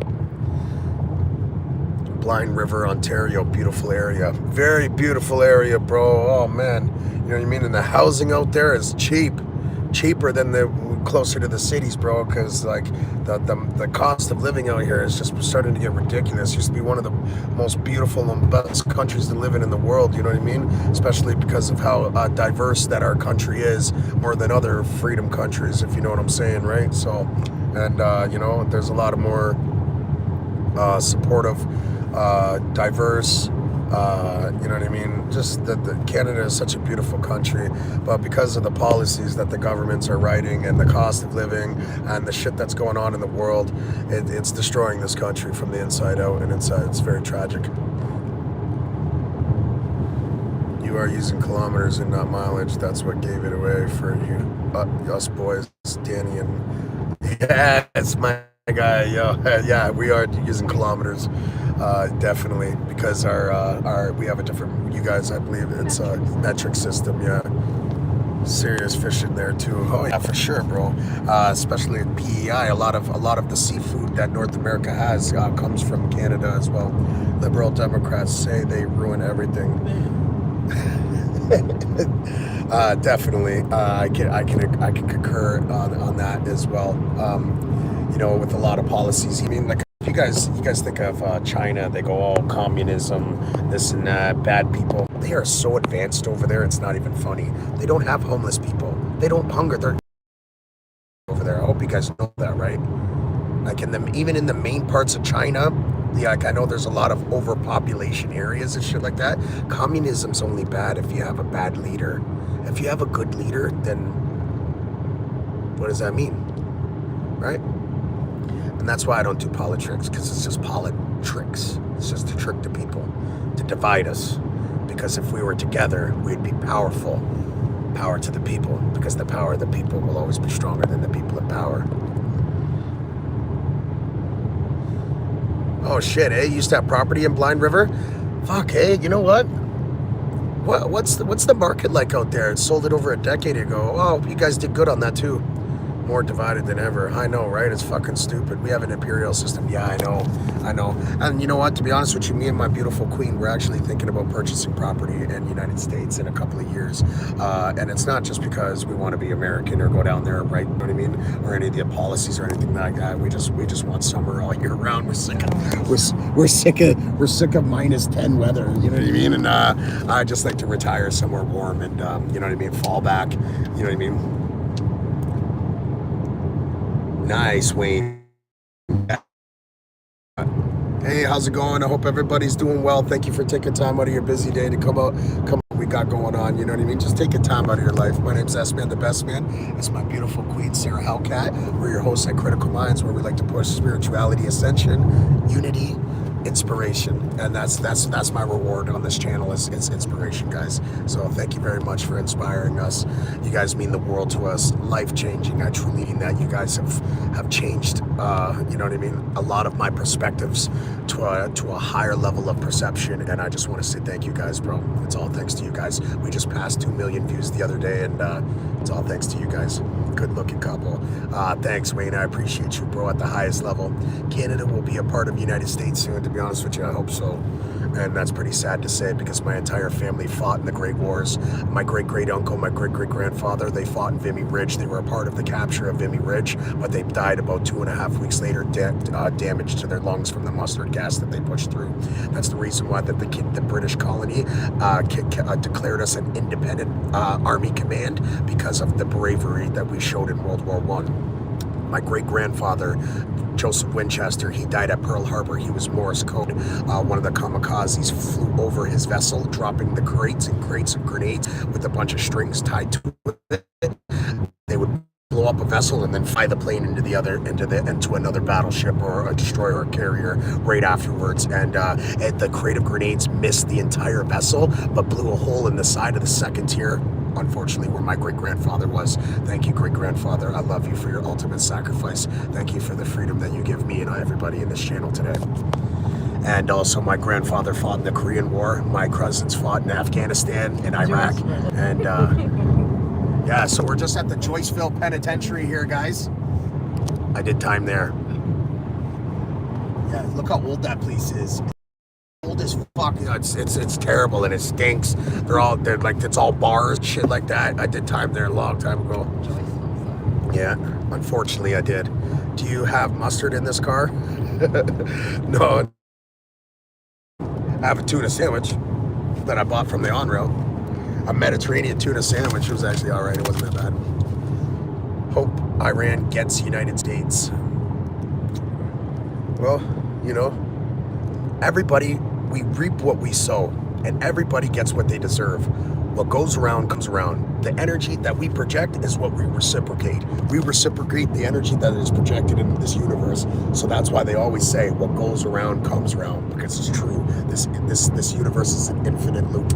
Blind River, Ontario, beautiful area. Very beautiful area, bro. Oh man, you know what I mean? And the housing out there is cheaper than the closer to the cities, bro, because like the cost of living out here is just starting to get ridiculous. It used to be one of the most beautiful and best countries to live in the world, you know what I mean? Especially because of how diverse that our country is, more than other freedom countries, if you know what I'm saying, right? So, and you know, there's a lot of more supportive, diverse, you know what I mean? Just that Canada is such a beautiful country, but because of the policies that the governments are writing and the cost of living and the shit that's going on in the world, it's destroying this country from the inside out, and it's very tragic. You are using kilometers and not mileage. That's what gave it away for you, us boys, Danny and yeah, it's my guy, yo. Yeah, we are using kilometers, definitely, because our we have a different. You guys, I believe it's a metric system. Yeah, serious fish in there too. Oh yeah, for sure, bro. Especially in PEI, a lot of the seafood that North America has comes from Canada as well. Liberal Democrats say they ruin everything. Definitely, I can concur on that as well. You know, with a lot of policies. I mean, like you guys think of China, they go, oh, communism, this and that, bad people. They are so advanced over there. It's not even funny. They don't have homeless people. They don't hunger. They're over there. I hope you guys know that, right? Like even in the main parts of China. Yeah, like I know there's a lot of overpopulation areas and shit like that. Communism's only bad if you have a bad leader. If you have a good leader, then what does that mean? Right? And that's why I don't do politics, because it's just politics. It's just to trick the people, to divide us. Because if we were together, we'd be powerful. Power to the people, because the power of the people will always be stronger than the people in power. Oh shit, eh? You used to have property in Blind River? Fuck, hey, you know what? What's the market like out there? It sold it over a decade ago. Oh, you guys did good on that too. More divided than ever. I know, right? It's fucking stupid. We have an imperial system. Yeah, I know. And you know what? To be honest with you, me and my beautiful queen, we're actually thinking about purchasing property in the United States in a couple of years. And it's not just because we want to be American or go down there, right? You know what I mean? Or any of the policies or anything like that. We just want summer all year round. We're sick of minus 10 weather. You know what I mean? And I just like to retire somewhere warm and you know what I mean? Fall back. You know what I mean? Nice, Wayne. Hey, how's it going? I hope everybody's doing well. Thank you for taking time out of your busy day to come out. We got going on, you know what I mean? Just take a time out of your life. My name's SManDaBestMan. It's my beautiful queen, SaraHellCat. We're your hosts at Critical Minds, where we like to push spirituality, ascension, unity, inspiration, and that's my reward on this channel is inspiration, guys. So thank you very much for inspiring us. You guys mean the world to us, life-changing. I truly mean that. You guys have changed, you know what I mean, a lot of my perspectives to a higher level of perception, and I just want to say thank you guys, bro. It's all thanks to you guys. We just passed 2 million views the other day, and it's all thanks to you guys. Good looking couple. Thanks, Wayne. I appreciate you, bro, at the highest level. Canada will be a part of the United States soon, to be honest with you. I hope so. And that's pretty sad to say, because my entire family fought in the Great Wars. My great-great-uncle, my great-great-grandfather, they fought in Vimy Ridge. They were a part of the capture of Vimy Ridge, but they died about 2.5 weeks later, damage to their lungs from the mustard gas that they pushed through. That's the reason why the British colony declared us an independent army command, because of the bravery that we showed in World War I. My great-grandfather, Joseph Winchester, he died at Pearl Harbor. He was Morse code. One of the kamikazes flew over his vessel, dropping the crates and crates of grenades with a bunch of strings tied to it. They would blow up a vessel and then fly the plane into another battleship or a destroyer or carrier right afterwards. And the crate of grenades missed the entire vessel, but blew a hole in the side of the second tier. Unfortunately, where my great-grandfather was. Thank you, great-grandfather. I love you for your ultimate sacrifice. Thank you for the freedom that you give me and everybody in this channel today. And also, my grandfather fought in the Korean War. My cousins fought in Afghanistan and Iraq. And yeah, so we're just at the Joyceville Penitentiary here, guys. I did time there. Yeah, look how old that place is. Old as fuck. It's terrible and it stinks. They're like, it's all bars, shit like that. I did time there a long time ago. Yeah, unfortunately I did. Do you have mustard in this car? No. I have a tuna sandwich that I bought from the on-route. A Mediterranean tuna sandwich. It was actually all right. It wasn't that bad. Hope Iran gets United States. Well, you know, everybody, we reap what we sow, and everybody gets what they deserve. What goes around comes around. The energy that we project is what we reciprocate. We reciprocate the energy that is projected into this universe. So that's why they always say what goes around comes around, because it's true. This universe is an infinite loop.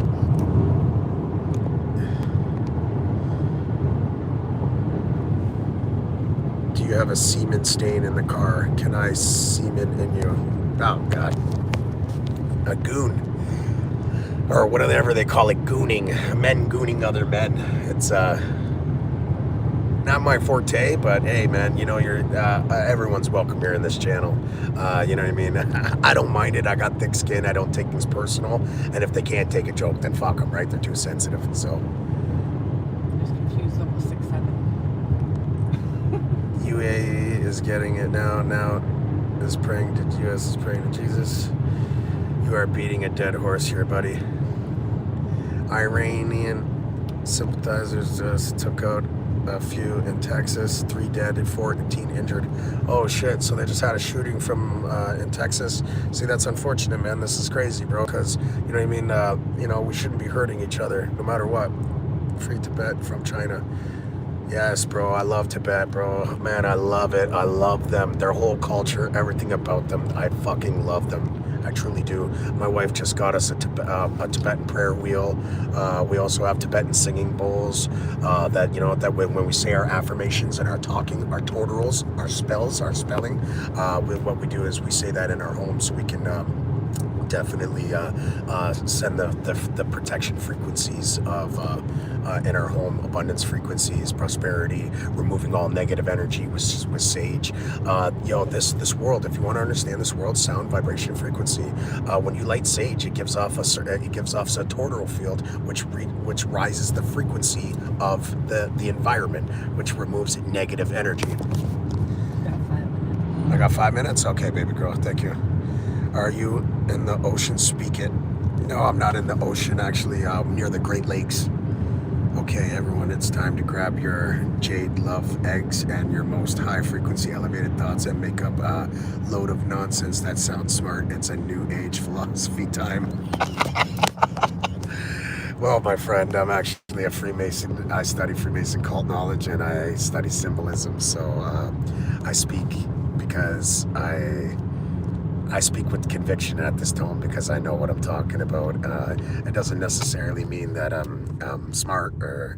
Do you have a semen stain in the car? Can I semen in you? Oh God. A goon. Or whatever they call it, gooning. Men gooning other men. It's not my forte, but hey man, you know, everyone's welcome here in this channel. You know what I mean? I don't mind it. I got thick skin. I don't take things personal. And if they can't take a joke, then fuck them, right? They're too sensitive. So Just confused them with 6'7". UAE is getting it now. Now is praying to US is praying to Jesus. You are beating a dead horse here, buddy. Iranian sympathizers just took out a few in Texas. 3 dead and 14 injured. Oh shit! So they just had a shooting from in Texas. See, that's unfortunate, man. This is crazy, bro. Because you know what I mean. You know, we shouldn't be hurting each other, no matter what. Free Tibet from China. Yes, bro. I love Tibet, bro. Man, I love it. I love them. Their whole culture, everything about them. I fucking love them. I truly do. My wife just got us a Tibetan prayer wheel. We also have Tibetan singing bowls that, you know, that when we say our affirmations and our talking, our totalals, our spells, our spelling, what we do is we say that in our home so we can definitely send the protection frequencies of in our home, abundance frequencies, prosperity, removing all negative energy with sage. Yo, this world, if you want to understand this world, sound, vibration, frequency, when you light sage, it gives off a toroidal field, which rises the frequency of the environment, which removes negative energy. I got 5 minutes. Okay, baby girl, thank you. Are you in the ocean? Speak it. No, I'm not in the ocean, actually. I'm near the Great Lakes. Okay, everyone, it's time to grab your jade love eggs and your most high frequency elevated thoughts and make up a load of nonsense that sounds smart. It's a new age philosophy time. Well, my friend, I'm actually a Freemason. I study Freemason cult knowledge and I study symbolism. So I speak because I speak with conviction at this tone because I know what I'm talking about. It doesn't necessarily mean that I'm smart or,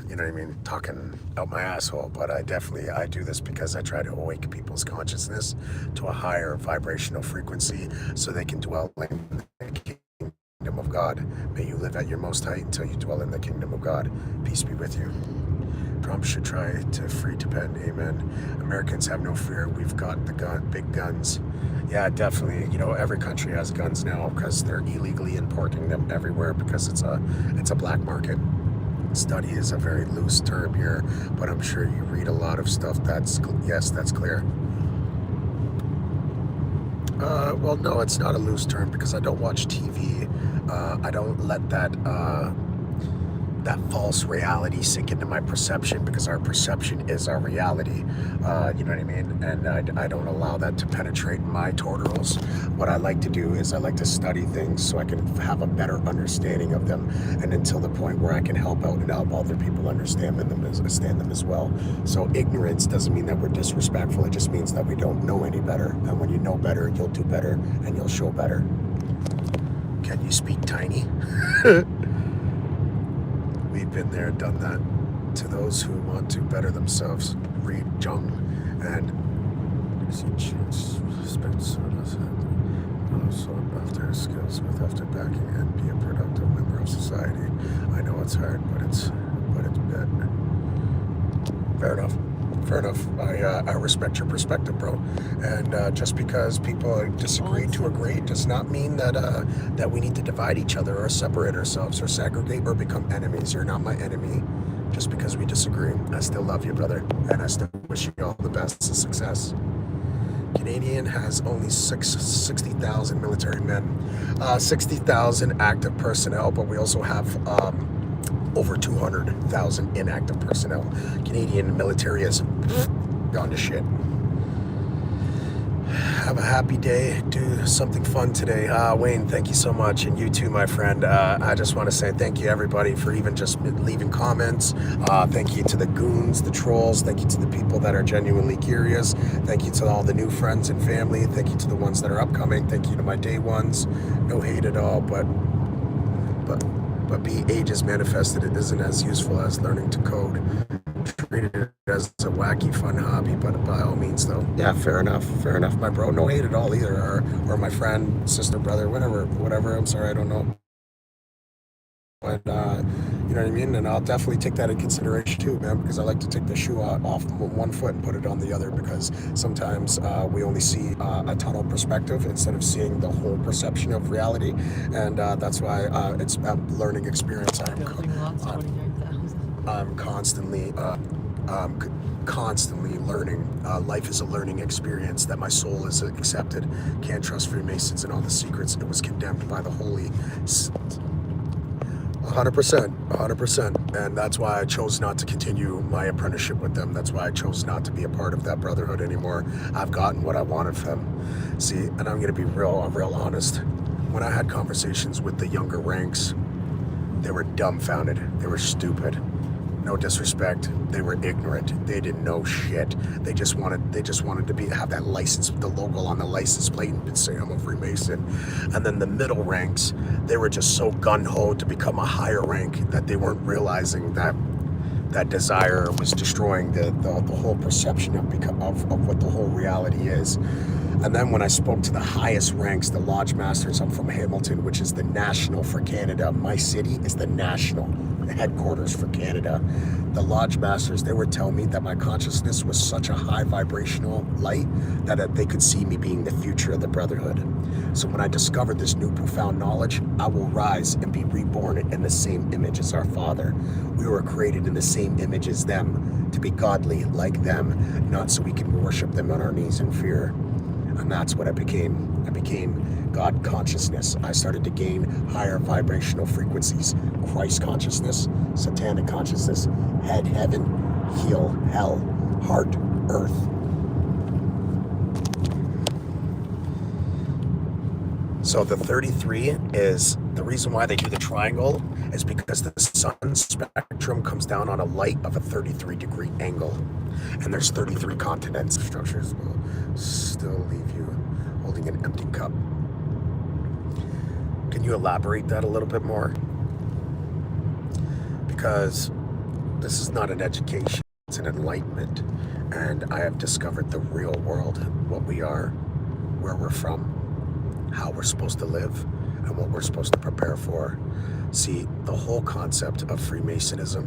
you know what I mean, talking out my asshole, but I do this because I try to awaken people's consciousness to a higher vibrational frequency so they can dwell in the kingdom of God. May you live at your most height until you dwell in the kingdom of God. Peace be with you. Trump should try to free Tibet. Amen. Americans have no fear. We've got the big guns. Yeah, definitely. You know, every country has guns now because they're illegally importing them everywhere because it's a black market. Study is a very loose term here, but I'm sure you read a lot of stuff that's clear. Well, no, it's not a loose term because I don't watch TV. I don't let that that false reality sink into my perception, because our perception is our reality. You know what I mean? And I don't allow that to penetrate my tortorals. What I like to do is I like to study things so I can have a better understanding of them, and until the point where I can help out and help other people understand them as well. So ignorance doesn't mean that we're disrespectful. It just means that we don't know any better. And when you know better, you'll do better and you'll show better. Can you speak tiny? We've been there, done that. To those who want to better themselves, read Jung and after skills with after backing and be a productive member of society. I know it's hard, but it's good. Fair enough. I respect your perspective, bro. And just because people disagree to agree does not mean that that we need to divide each other or separate ourselves or segregate or become enemies. You're not my enemy just because we disagree. I still love you, brother, and I still wish you all the best of success. Canadian has only 60,000 military men, 60,000 active personnel, but we also have over 200,000 inactive personnel. Canadian military has gone to shit. Have a happy day. Do something fun today. Wayne, thank you so much. And you too, my friend. I just want to say thank you, everybody, for even just leaving comments. Thank you to the goons, the trolls. Thank you to the people that are genuinely curious. Thank you to all the new friends and family. Thank you to the ones that are upcoming. Thank you to my day ones. No hate at all, but be ages manifested. It isn't as useful as learning to code. Treated it as a wacky, fun hobby, but by all means, though. Yeah, fair enough, my bro. No hate at all either, or my friend, sister, brother, whatever. I'm sorry, I don't know. But, you know what I mean? And I'll definitely take that in consideration too, man, because I like to take the shoe off one foot and put it on the other, because sometimes we only see a tunnel perspective instead of seeing the whole perception of reality. And that's why it's a learning experience. I'm constantly learning. Life is a learning experience that my soul is accepted. Can't trust Freemasons and all the secrets. It was condemned by the holy. 100%. And that's why I chose not to continue my apprenticeship with them. That's why I chose not to be a part of that brotherhood anymore. I've gotten what I wanted from them. See, and I'm going to be real honest. When I had conversations with the younger ranks, they were dumbfounded. They were stupid. No disrespect. They were ignorant. They didn't know shit. They just wanted to have that license, the logo on the license plate, and say I'm a Freemason. And then the middle ranks, they were just so gun-ho to become a higher rank that they weren't realizing that that desire was destroying the whole perception of what the whole reality is. And then when I spoke to the highest ranks, the Lodge Masters, I'm from Hamilton, which is the national for Canada. My city is the national headquarters for Canada. The Lodge Masters, they would tell me that my consciousness was such a high vibrational light that they could see me being the future of the Brotherhood. So when I discovered this new profound knowledge, I will rise and be reborn in the same image as our Father. We were created in the same image as them, to be godly like them, not so we can worship them on our knees in fear. And that's what I became. I became God consciousness. I started to gain higher vibrational frequencies. Christ consciousness, satanic consciousness, head heaven, heel hell, heart earth. So the 33 is, the reason why they do the triangle is because the sun spectrum comes down on a light of a 33-degree angle. And there's 33 continents. Structures will still leave you holding an empty cup. Can you elaborate that a little bit more? Because this is not an education, it's an enlightenment. And I have discovered the real world, what we are, where we're from, how we're supposed to live, and what we're supposed to prepare for. See, the whole concept of Freemasonism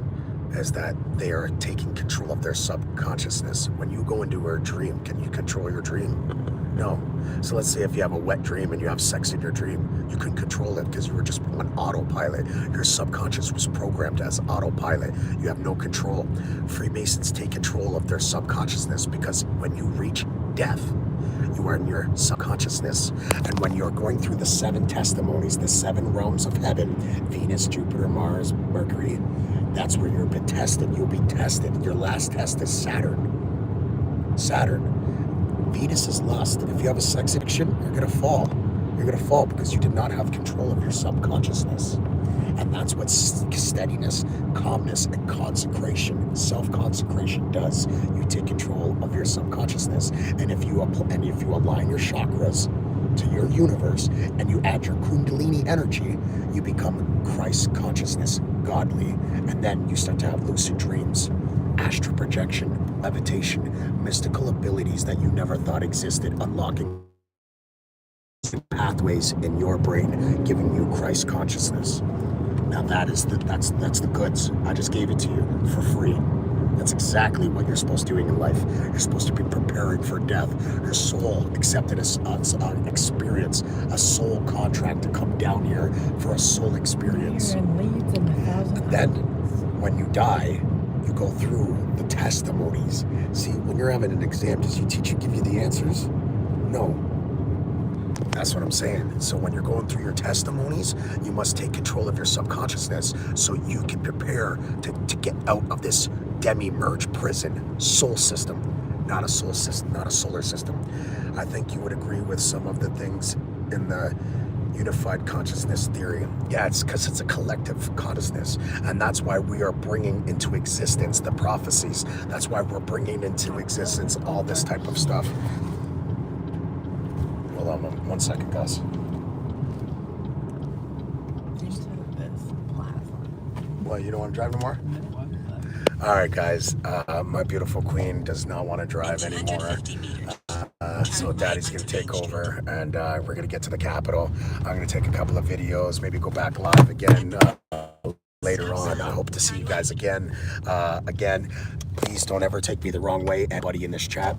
is that they are taking control of their subconsciousness. When you go into a dream, can you control your dream? No. So let's say if you have a wet dream and you have sex in your dream, you couldn't control it because you were just on autopilot. Your subconscious was programmed as autopilot. You have no control. Freemasons take control of their subconsciousness because when you reach death, You are in your subconsciousness. And when you're going through the 7 testimonies, the 7 realms of heaven, Venus, Jupiter, Mars, Mercury, that's where you've been tested. You'll be tested. Your last test is Saturn. Venus is lust. If you have a sex addiction, you're going to fall. You're going to fall because you did not have control of your subconsciousness. And that's what steadiness, calmness, and consecration, self-consecration does. You take control of your subconsciousness. And if you align your chakras to your universe and you add your kundalini energy, you become Christ consciousness, godly. And then you start to have lucid dreams, astral projection, levitation, mystical abilities that you never thought existed, unlocking pathways in your brain, giving you Christ consciousness. Now that's the goods. I just gave it to you for free. That's exactly what you're supposed to be doing in life. You're supposed to be preparing for death. Your soul accepted an experience, a soul contract to come down here for a soul experience. And then when you die, you go through the testimonies. See, when you're having an exam, does your teacher give you the answers? No. That's what I'm saying. So when you're going through your testimonies, you must take control of your subconsciousness so you can prepare to get out of this demi-merge prison soul system, not a soul system, not a solar system. I think you would agree with some of the things in the unified consciousness theory. Yeah, it's because it's a collective consciousness, and that's why we are bringing into existence the prophecies. That's why we're bringing into existence all this type of stuff. Hold on 1 second, guys. Well, you don't want to drive no more? All right, guys. My beautiful queen does not want to drive anymore. So Daddy's going to take over, and we're going to get to the Capitol. I'm going to take a couple of videos, maybe go back live again later on. I hope to see you guys again. Please don't ever take me the wrong way, anybody in this chat.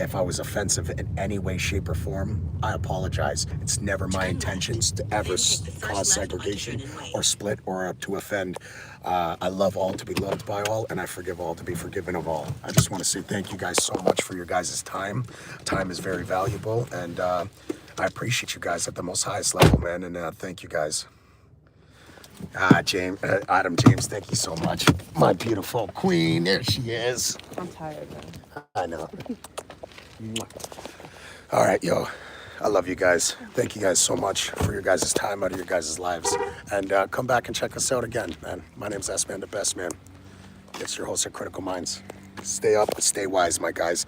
If I was offensive in any way, shape, or form, I apologize. It's never my intentions to ever cause segregation or split or to offend. I love all to be loved by all, and I forgive all to be forgiven of all. I just want to say thank you guys so much for your guys' time. Time is very valuable, and I appreciate you guys at the most highest level, man, and thank you guys. Adam James, thank you so much. My beautiful queen, there she is. I'm tired though. I know. All right, yo, I love you guys. Thank you guys so much for your guys' time out of your guys' lives. And come back and check us out again, man. My name's SManDaBestMan. It's your host at Critical Minds. Stay up, stay wise, my guys.